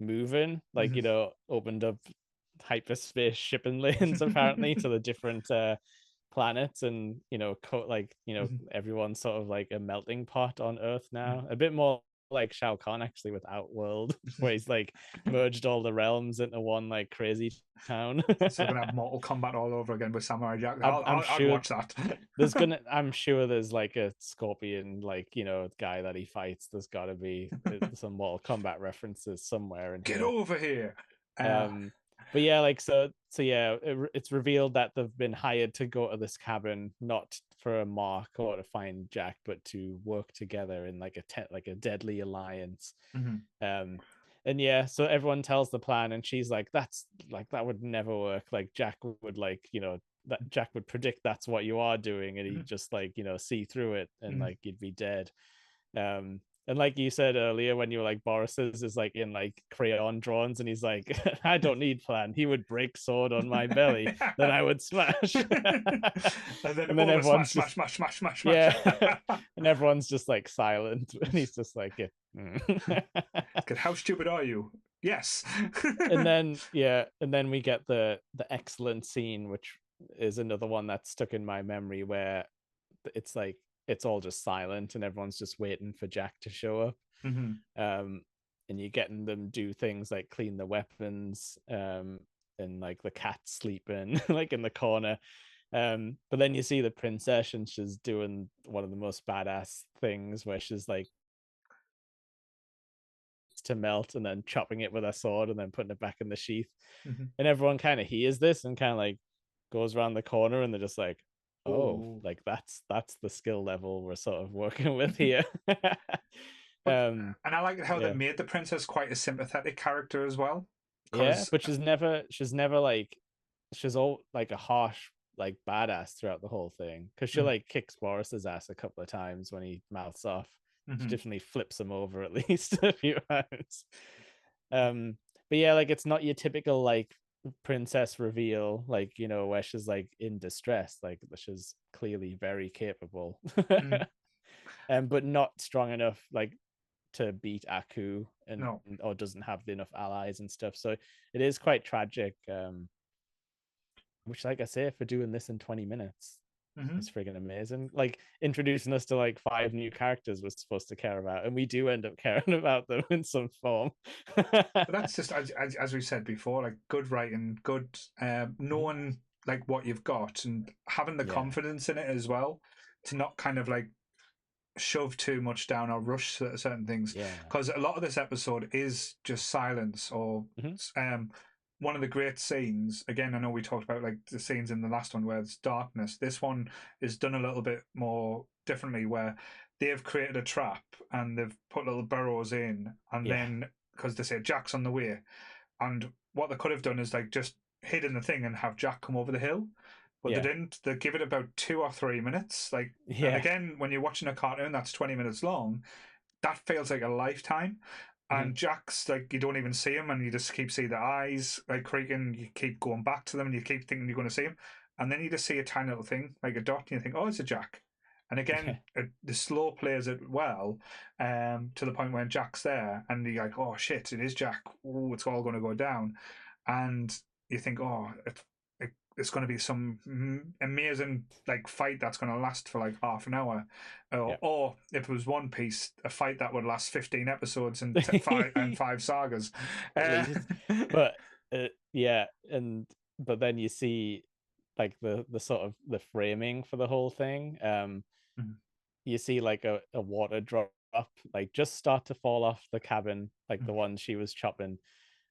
moving. Like, Mhm, opened up hyperspace shipping lanes apparently to the different planets, and everyone's sort of like a melting pot on Earth now, a bit more like Shao Kahn actually with Outworld, where he's like merged all the realms into one like crazy town. So we're gonna have Mortal Kombat all over again with Samurai Jack. I'm I'd sure watch that. I'm sure there's like a scorpion, like, guy that he fights. There's got to be some Mortal Kombat references somewhere in Get here. over here. But yeah, like so yeah, it's revealed that they've been hired to go to this cabin, not for a mark or to find Jack, but to work together in like like a deadly alliance. Um, and yeah, so everyone tells the plan, and she's like, "That's like that would never work. Like Jack would that Jack would predict that's what you are doing, and he'd just like see through it, and like you'd be dead." And like you said earlier, when you were like, Boris's is like in like crayon drawings, and he's like, I don't need plan. He would break sword on my belly, then I would smash. And then over everyone's smash, smash, smash, smash, smash. yeah, and everyone's just like silent, and he's just like, yeah. How stupid are you? Yes. And then we get the excellent scene, which is another one that's stuck in my memory, where it's like it's all just silent and everyone's just waiting for Jack to show up. And you're getting them do things like clean the weapons, and like the cat sleeping like in the corner. But then you see the princess, and she's doing one of the most badass things, where she's like to melt and then chopping it with a sword and then putting it back in the sheath. And everyone kind of hears this and kind of like goes around the corner, and they're just like, oh, Ooh. like that's the skill level we're sort of working with here. And I like how yeah. they made the princess quite a sympathetic character as well. Yeah, but she's never like, she's all like a harsh like badass throughout the whole thing, because she like kicks Boris's ass a couple of times when he mouths off. She definitely flips him over at least a few times. But yeah, like it's not your typical like princess reveal, like where she's like in distress, like she's clearly very capable. But not strong enough like to beat Aku, and No. or doesn't have enough allies and stuff, so it is quite tragic. Which, like I say, for doing this in 20 minutes, it's friggin' amazing. Like introducing us to like 5 new characters we're supposed to care about, and we do end up caring about them in some form. But that's just as we said before, like good writing, good knowing like what you've got, and having the confidence in it as well, to not kind of like shove too much down or rush certain things. Because a lot of this episode is just silence, or one of the great scenes. Again, I know we talked about like the scenes in the last one where it's darkness. This one is done a little bit more differently, where they've created a trap and they've put little burrows in, and then because they say Jack's on the way, and what they could have done is like just hidden the thing and have Jack come over the hill. But they didn't. They give it about 2 or 3 minutes. Like, and again, when you're watching a cartoon that's 20 minutes long, that feels like a lifetime. And Jack's like, you don't even see him, and you just keep seeing the eyes like creaking. You keep going back to them, and you keep thinking you're going to see him, and then you just see a tiny little thing like a dot, and you think, oh, it's a Jack. And again, the slow plays it well, to the point when Jack's there, and you're like, oh shit, it is Jack. Oh, it's all going to go down, and you think, oh, it's going to be some amazing like fight that's going to last for like half an hour, or if it was One Piece, a fight that would last 15 episodes and 5 sagas. But but then you see like the sort of the framing for the whole thing. You see like a water drop like just start to fall off the cabin, like the one she was chopping,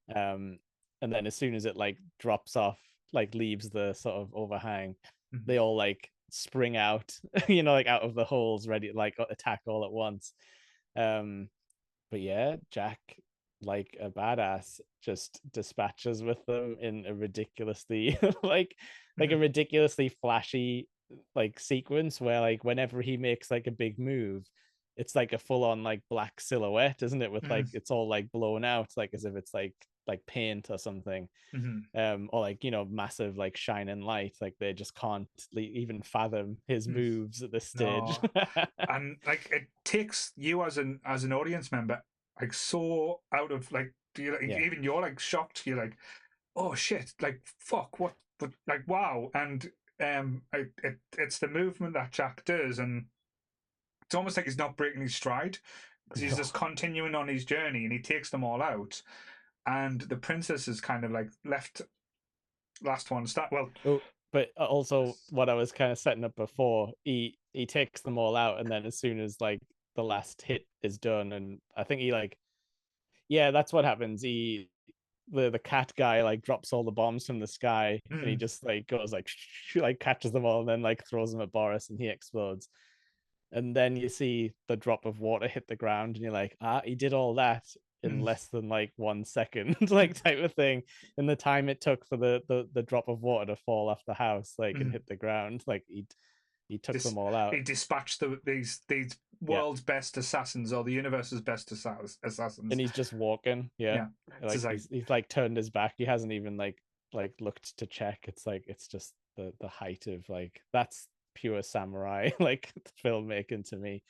and then as soon as it like drops off, like leaves the sort of overhang, they all like spring out, like out of the holes, ready to like attack all at once. But yeah, Jack, like a badass, just dispatches with them in a ridiculously like a ridiculously flashy like sequence, where like whenever he makes like a big move, it's like a full-on like black silhouette, isn't it, with like it's all like blown out, like as if it's like paint or something. Or like massive like shining light, like they just can't even fathom his moves at this stage. And like it takes you as an audience member like so out of like, even you're like shocked, you're like, oh shit, like fuck, what, but like wow, and it's the movement that Jack does, and it's almost like he's not breaking his stride because he's No. just continuing on his journey, and he takes them all out, and the princess is kind of like left last one start. Well, Oh, but also what I was kind of setting up before, he takes them all out, and then as soon as like the last hit is done, and I think he like, yeah, that's what happens. The cat guy like drops all the bombs from the sky, and he mm, just like goes like like catches them all, and then like throws them at Boris, and he explodes. And then you see the drop of water hit the ground, and you're like, ah, he did all that in mm, less than like 1 second, like type of thing. And the time it took for the drop of water to fall off the house, like, and mm. hit the ground, like he took Dis- them all out. he dispatched these Yeah. world's best assassins or the universe's best And assassins. he's just walking. Yeah. Yeah, it's Like just like he's like turned his back. He hasn't even like looked to check. It's like it's just the height of like that's pure samurai like filmmaking to me.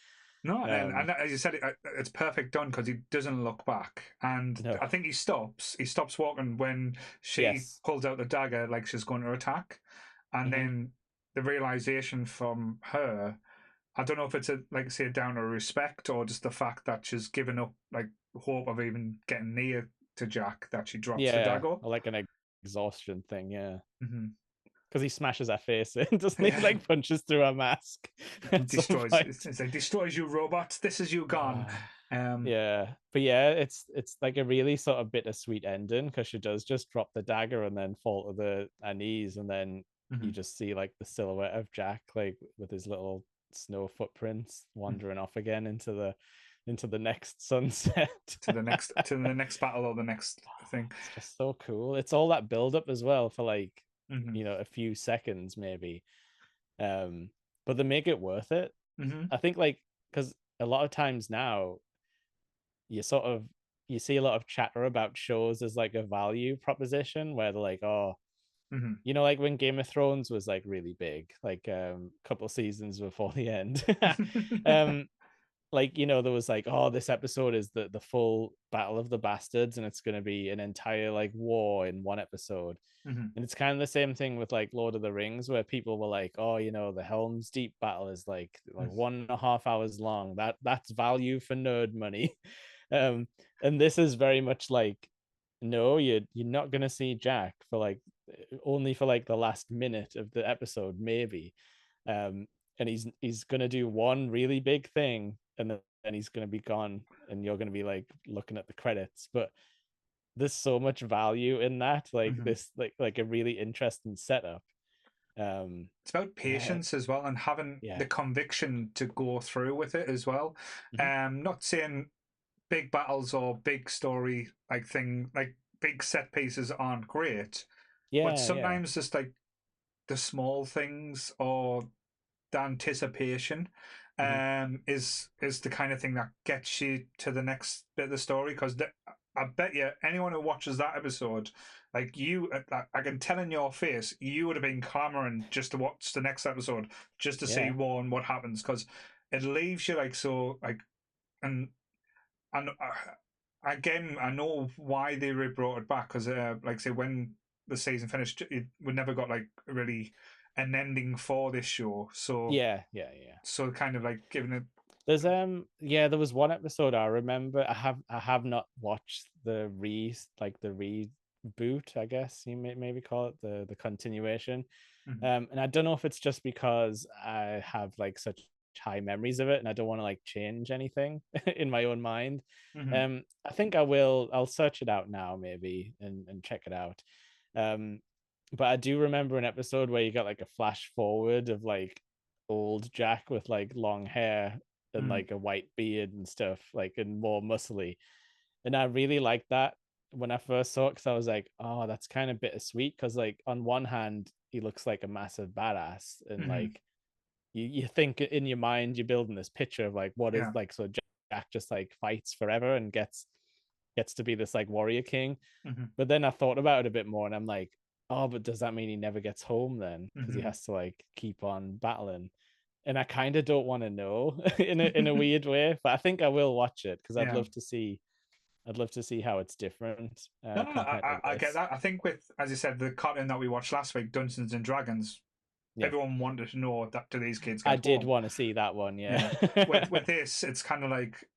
no, Um and as you said, it's perfect done because he doesn't look back, and no. I think he stops. He stops walking when she Yes. pulls out the dagger like she's going to attack, and Hmm. then the realization from her. I don't know if it's a like say down to respect or just the fact that she's given up like hope of even getting near to Jack that she drops the Yeah, dagger. or like an exhaustion thing, yeah. Mm-hmm. Because he smashes her face in, doesn't he? Yeah, Like punches through her mask at some destroys. point. It's like destroys you, robots. This is you gone. Ah, Um. yeah, but yeah, it's like a really sort of bittersweet ending because she does just drop the dagger and then fall to her knees, and then you Mhm. just see like the silhouette of Jack, like with his little snow footprints, wandering off again into the next sunset. To the next battle or the next thing. It's just so cool. It's all that build up as well for like, Hmm. a few seconds maybe. Um, but they make it worth it. Hmm. I think like because a lot of times now you sort of you see a lot of chatter about shows as like a value proposition where they're like, oh, Hmm. like when Game of Thrones was like really big, like a couple of seasons before the end. um like there was like, oh, this episode is the full battle of the bastards, and it's going to be an entire like war in one episode. Hmm. And it's kind of the same thing with like Lord of the Rings, where people were like, oh, the Helm's Deep battle is like 1.5 hours long. That's value for nerd money. um and this is very much like, no, you're not gonna see Jack for like only for like the last minute of the episode, maybe. And he's gonna do one really big thing, and then he's gonna be gone, and you're gonna be like looking at the credits. But there's so much value in that, like Hmm. this like a really interesting setup. um It's about uh, patience as well and having yeah. the conviction to go through with it as well. Mhm. Not saying big battles or big story like thing like big set pieces aren't great, but Yeah, yeah. sometimes just like the small things or the anticipation Mhm. is the kind of thing that gets you to the next bit of the story because I bet you anyone who watches that episode, like you, I can tell in your face, you would have been clamoring just to watch the next episode, just to see Yeah, one what happens because it leaves you like so like and and again I know why they brought it back because like say when the season finished, we never got like really an ending for this show, so yeah, yeah, yeah. kind of like giving it. Yeah, there was one episode I remember. I have not watched the reboot, I guess you may maybe call it, the continuation. Mhm. And I don't know if it's just because I have like such high memories of it, and I don't want to like change anything in my own mind. Mhm. I think I'll search it out now maybe, and check it out. Um, but I do remember an episode where you got like a flash forward of like old Jack with like long hair and Mhm. like a white beard and stuff, like, and more muscly. And I really liked that when I first saw it, because I was like, oh, that's kind of bittersweet. Because like on one hand, he looks like a massive badass, and Mhm. like you think in your mind you're building this picture of like what is Yeah. like, so Jack just like fights forever and gets to be this like warrior king. Mhm. But then I thought about it a bit more, and I'm like, oh, but does that mean he never gets home then? Because he Mhm. has to like keep on battling. And I kind of don't want to know in a weird way, but I think I will watch it because I'd Yeah. love to see I'd love to see how it's different No, no, no. compared to I get this. that. I think with, as you said, the cartoon that we watched last week, Dungeons and Dragons, Yeah, everyone wanted to know that do these kids I get did home? want to see that one. Yeah, Yeah. With this, it's kind of like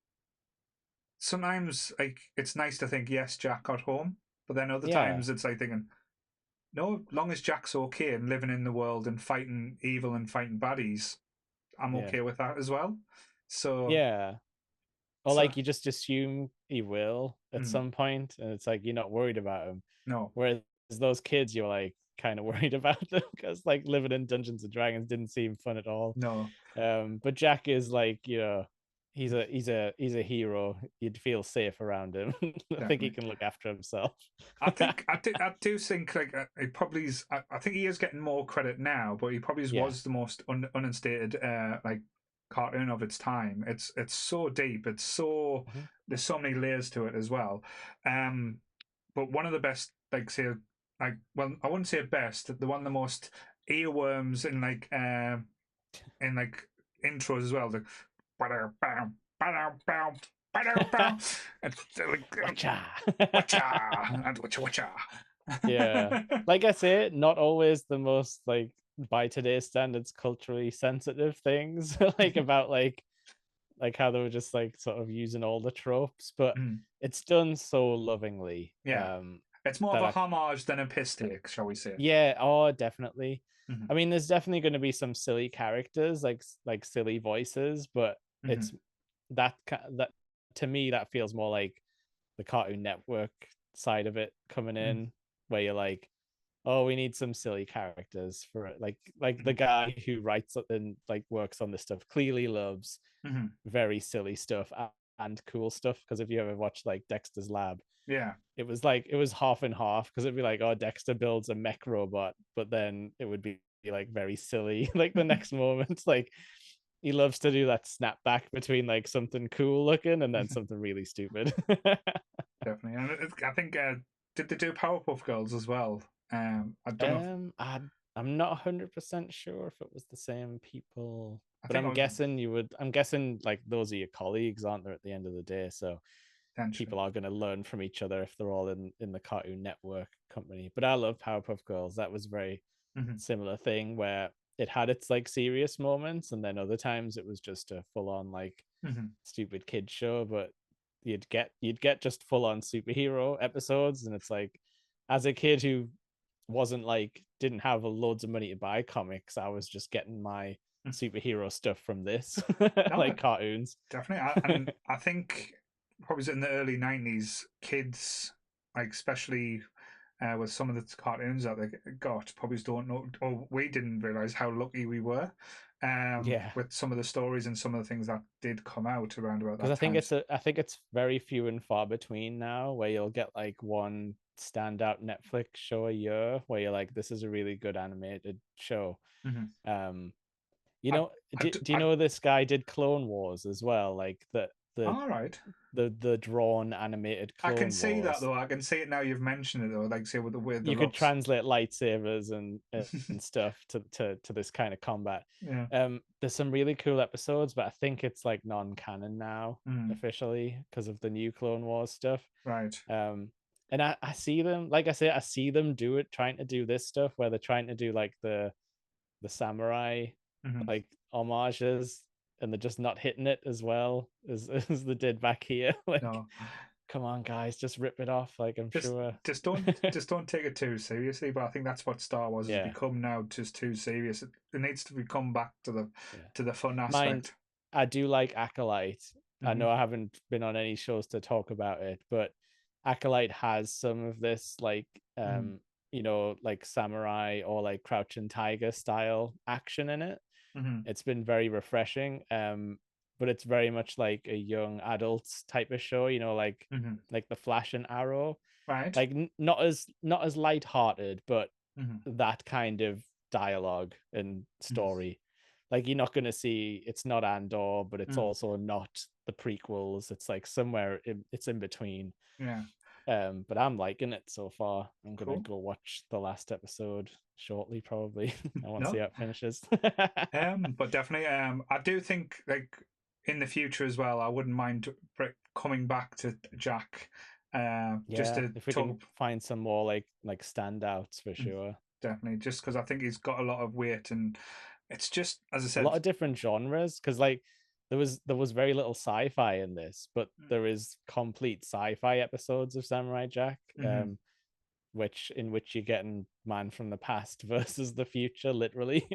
sometimes like it's nice to think yes, Jack got home, but then other yeah, times it's like thinking no, long as Jack's okay and living in the world and fighting evil and fighting baddies, I'm yeah, okay with that as well. So, yeah. Or so like you just assume he will at mm, some point, and it's like you're not worried about him. no, Whereas those kids, you're like kind of worried about them because like living in Dungeons and Dragons didn't seem fun at all. no, But Jack is like, he's a hero. You'd feel safe around him. I think he definitely. can look after himself. I do think like he probably's. I think he is getting more credit now, but he probably Yeah. was the most uninstated like cartoon of its time. It's so deep. It's so Mhm. there's so many layers to it as well. Um, but one of the best, like say, like well, I wouldn't say best. The one of the most earworms in like intros as well. Like, "Ba-da, bow, ba-da, bow, ba-da, bow," and like, Watcha. "Watcha," and "Watcha, Yeah. watcha." Like I say, not always the most like by today's standards culturally sensitive things like about like how they were just like sort of using all the tropes, but Mm, it's done so lovingly yeah, it's more of that a I homage than a piss take, shall we say? yeah, oh definitely. Hmm. I mean, there's definitely going to be some silly characters like silly voices, but Hmm. it's that to me that feels more like the Cartoon Network side of it coming Hmm. in, where you're like, oh, we need some silly characters for it. Like the guy who writes and like works on this stuff clearly loves Hmm. very silly stuff and cool stuff. Because if you ever watch like Dexter's Lab, Yeah. it was half and half because it'd be like, oh, Dexter builds a mech robot, but then it would be like very silly. Like the next moment, like he loves to do that snap back between like something cool looking and then something really stupid. Definitely, and I think did they do Powerpuff Girls as well? I don't know. I'm not 100% sure if it was the same people, I but think I was I'm guessing like those are your colleagues, aren't there, at the end of the day? So potentially. people are going to learn from each other if they're all in the Cartoon Network company. But I love Powerpuff Girls. That was a very Hmm. similar thing where it had its like serious moments, and then other times it was just a full on like Hmm. stupid kid show. But you'd get just full on superhero episodes, and it's like as a kid who wasn't like didn't have loads of money to buy comics, I was just getting my superhero stuff from this No, like cartoons. definitely, and I think probably in the early '90s, kids like especially with some of the cartoons that they got, probably don't know, or we didn't realize how lucky we were Yeah, with some of the stories and some of the things that did come out around about because that time. I think it's very few and far between now where you'll get like one standout Netflix show a year where you're like, this is a really good animated show. Hmm. Um, I, do you know this guy did Clone Wars as well? Like the all right. the drawn animated I can Clone see that Wars. though. I can see it now you've mentioned it though. Like say with the way the You could looks. translate lightsabers and stuff to this kind of combat. Yeah. There's some really cool episodes, but I think it's like non-canon now Mm, officially because of the new Clone Wars stuff. right. Um, and I see them, like I say, I see them do it, trying to do this stuff where they're trying to do like the samurai Hmm. like homages, and they're just not hitting it as well as they did back here. Like, No. come on, guys, just rip it off. Like, I'm Just sure. just don't take it too seriously. But I think that's what Star Wars has Yeah, become now, just too serious. It needs to become back yeah. to the fun Mind, aspect. I do like Acolyte. I Hmm. know I haven't been on any shows to talk about it, but Acolyte has some of this like Mm. like samurai or like crouching tiger style action in it. Hmm. It's been very refreshing. But it's very much like a young adults type of show, Hmm. like the Flash and Arrow. Right. Like not as light-hearted, but Hmm. that kind of dialogue and Hmm. story. Like you're not gonna see it's not Andor, but it's Mm. also not the prequels. It's like somewhere it's in between. Yeah. But I'm liking it so far. I'm gonna Cool. go watch the last episode shortly, probably. I want to see No. how it finishes. But definitely, I do think like in the future as well, I wouldn't mind coming back to Jack. Just Yeah, to if we can talk. find some more like standouts for sure. Definitely, just because I think he's got a lot of weight, and it's just, as I A lot said, of different genres, because like there was very little sci-fi in this, but there is complete sci-fi episodes of Samurai Jack, mm-hmm, which you're getting man from the past versus the future, literally.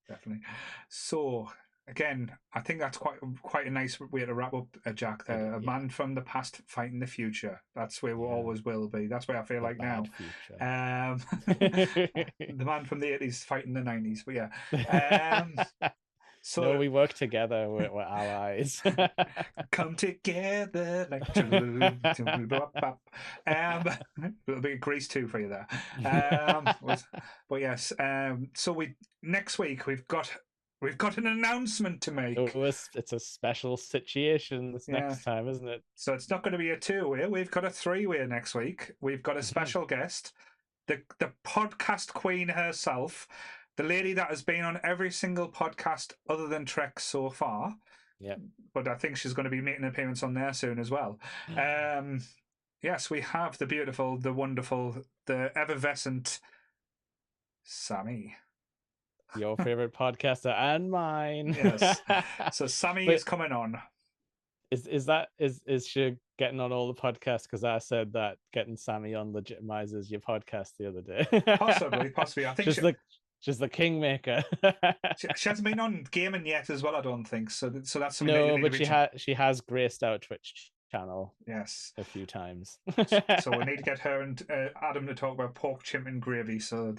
definitely. So again, I think that's quite a nice way to wrap up Jack. There, a Yeah, man from the past fighting the future. That's where we yeah, always will be. That's where I feel the like now. bad future. The man from the 80s fighting the 90s. But yeah. No, So we work together. We're allies. come together like it'll be a Grease 2 for you there. But yes, so we next week we've got an announcement to make. It's a special situation this Yeah. next time, isn't it? So it's not going to be a two-way. We've got a three-way next week. We've got a special guest, the podcast queen herself, the lady that has been on every single podcast other than Trek so far. Yeah. But I think she's going to be making an appearance on there soon as well. Yes, we have the beautiful, the wonderful, the effervescent Sammy. Your favorite podcaster and mine. Yes. So Sammy But is coming on. is she getting on all the podcasts? Because I said that getting Sammy on legitimizes your podcast the other day. Possibly. I think she's the kingmaker. she hasn't been on gaming yet as well, I don't think. So that's something that you No, need to but be. she has graced our Twitch channel Yes. a few times. So we need to get her and Adam to talk about pork chimp and gravy. So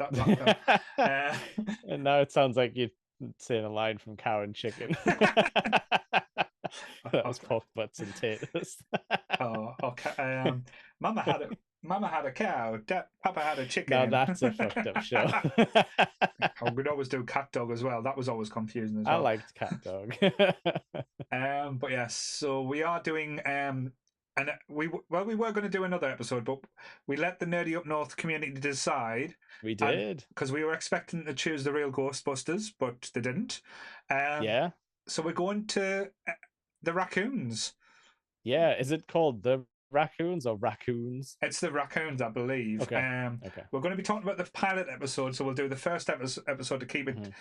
and now it sounds like you're saying a line from Cow and Chicken. That was pork butts and taters. Okay. Mama had a cow. Papa had a chicken. Now that's a fucked up show. We'd always do cat dog as well. That was always confusing as I well. liked cat dog. But yes, so we are doing and we were going to do another episode, but we let the Nerdy Up North community decide. We did, because we were expecting to choose the real Ghostbusters, but they didn't. Yeah. So we're going to the raccoons. Yeah. Is it called the raccoons or raccoons? It's the raccoons, I believe. Okay. Okay. We're going to be talking about the pilot episode, so we'll do the first episode to keep it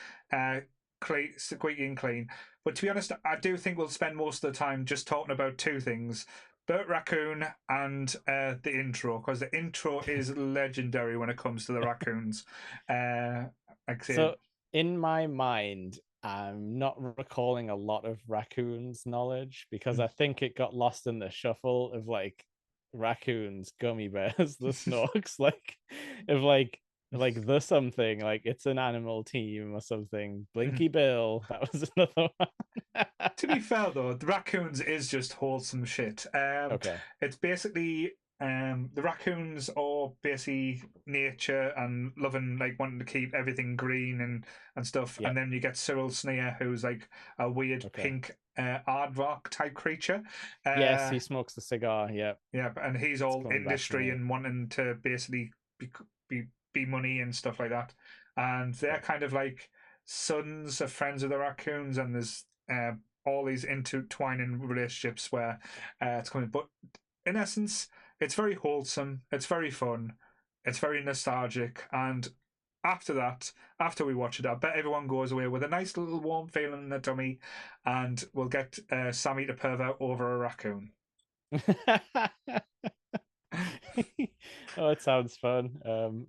squeaky and clean. But to be honest, I do think we'll spend most of the time just talking about two things: Burt Raccoon and the intro, because the intro is legendary when it comes to the raccoons. So in my mind, I'm not recalling a lot of raccoons knowledge because I think it got lost in the shuffle of like raccoons, gummy bears, the snorks, like the something, like it's an animal team or something. Blinky Bill, that was another one. To be fair though, the raccoons is just wholesome shit. Okay. It's basically the raccoons are basically nature and loving, like wanting to keep everything green and stuff. Yep. And then you get Cyril Sneer, who's like a weird pink aardvark type creature. Yes, he smokes the cigar. Yeah. Yeah, and he's all industry and wanting to basically be money and stuff like that. And they're kind of like sons of friends of the raccoons, and there's all these intertwining relationships where it's coming. But in essence, it's very wholesome, it's very fun, it's very nostalgic, and after that, after we watch it, I bet everyone goes away with a nice little warm feeling in their tummy, and we'll get Sammy to pervert over a raccoon. Oh, it sounds fun.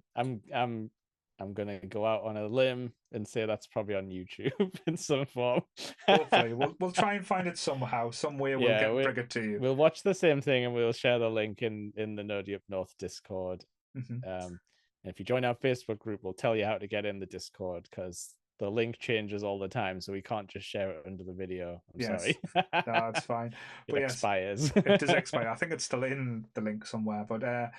I'm gonna go out on a limb and say that's probably on YouTube in some form. Hopefully, we'll try and find it somehow, some way. Bring it to you. We'll watch the same thing and we'll share the link in the Nerdy Up North Discord. Mm-hmm. And if you join our Facebook group, we'll tell you how to get in the Discord because the link changes all the time, so we can't just share it under the video. I'm sorry. No, it's fine. It expires. It does expire. I think it's still in the link somewhere. But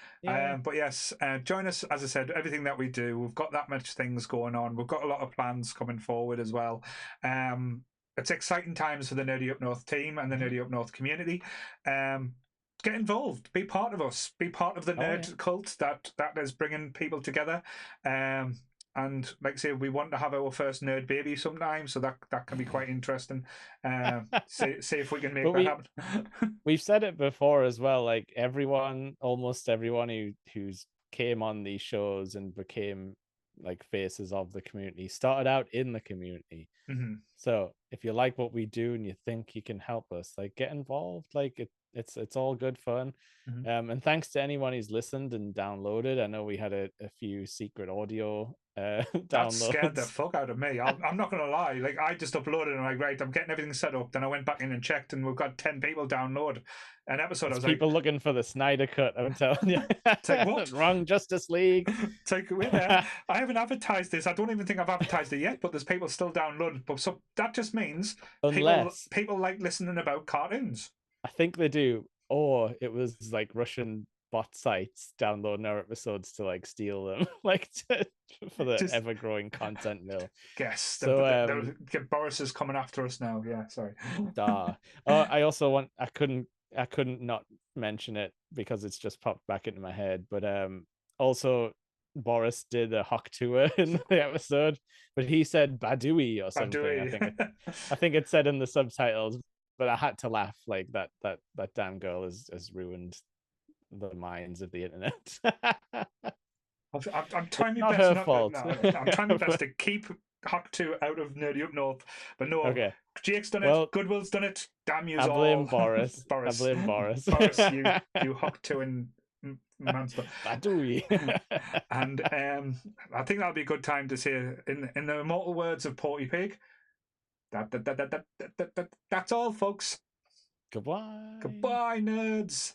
yes, join us. As I said, everything that we do, we've got that much things going on. We've got a lot of plans coming forward as well. It's exciting times for the Nerdy Up North team and the Nerdy Up North community. Get involved, be part of us, be part of the nerd cult that is bringing people together. and like I say, we want to have our first nerd baby sometime, so that can be quite interesting. See if we can make But that happen. we've said it before as well. Like almost everyone who's came on these shows and became like faces of the community started out in the community. Mhm. So if you like what we do and you think you can help us, like get involved. Like it's all good fun. Mhm. And thanks to anyone who's listened and downloaded. I know we had a few secret audio That scared the downloads. fuck out of me. I'm not gonna lie. Like I just uploaded and I'm like, right, I'm getting everything set up. Then I went back in and checked, and we've got 10 people download an episode. I It's was like, people looking for the Snyder cut. I'm telling you, it's like what? wrong Justice League. It's like wait there. I haven't advertised this. I don't even think I've advertised it yet. But there's people still downloading. But so that just means Unless people like listening about cartoons. I think they do, or it was like Russian bot sites downloading our episodes to like steal them, for the Just ever growing content mill. guess. So Boris is coming after us now. Yeah, sorry. uh, I also I couldn't not mention it because it's just popped back into my head. But also Boris did a Hawk tour in the episode, but he said Badui or something. I think it said in the subtitles, but I had to laugh. Like that damn girl has ruined the minds of the internet. I'm trying my Not best her not. fault. No, I'm trying my best to keep Hawk 2 out of Nerdy Up North. But no, Okay. Jake's done it. Well, Goodwill's done it. Damn you I blame all. Boris. I Boris. blame Boris. Boris, you Hawk 2 and monster. Badui. And I think that'll be a good time to say, in the immortal words of Porty Pig, that's all, folks. Goodbye. Goodbye, nerds.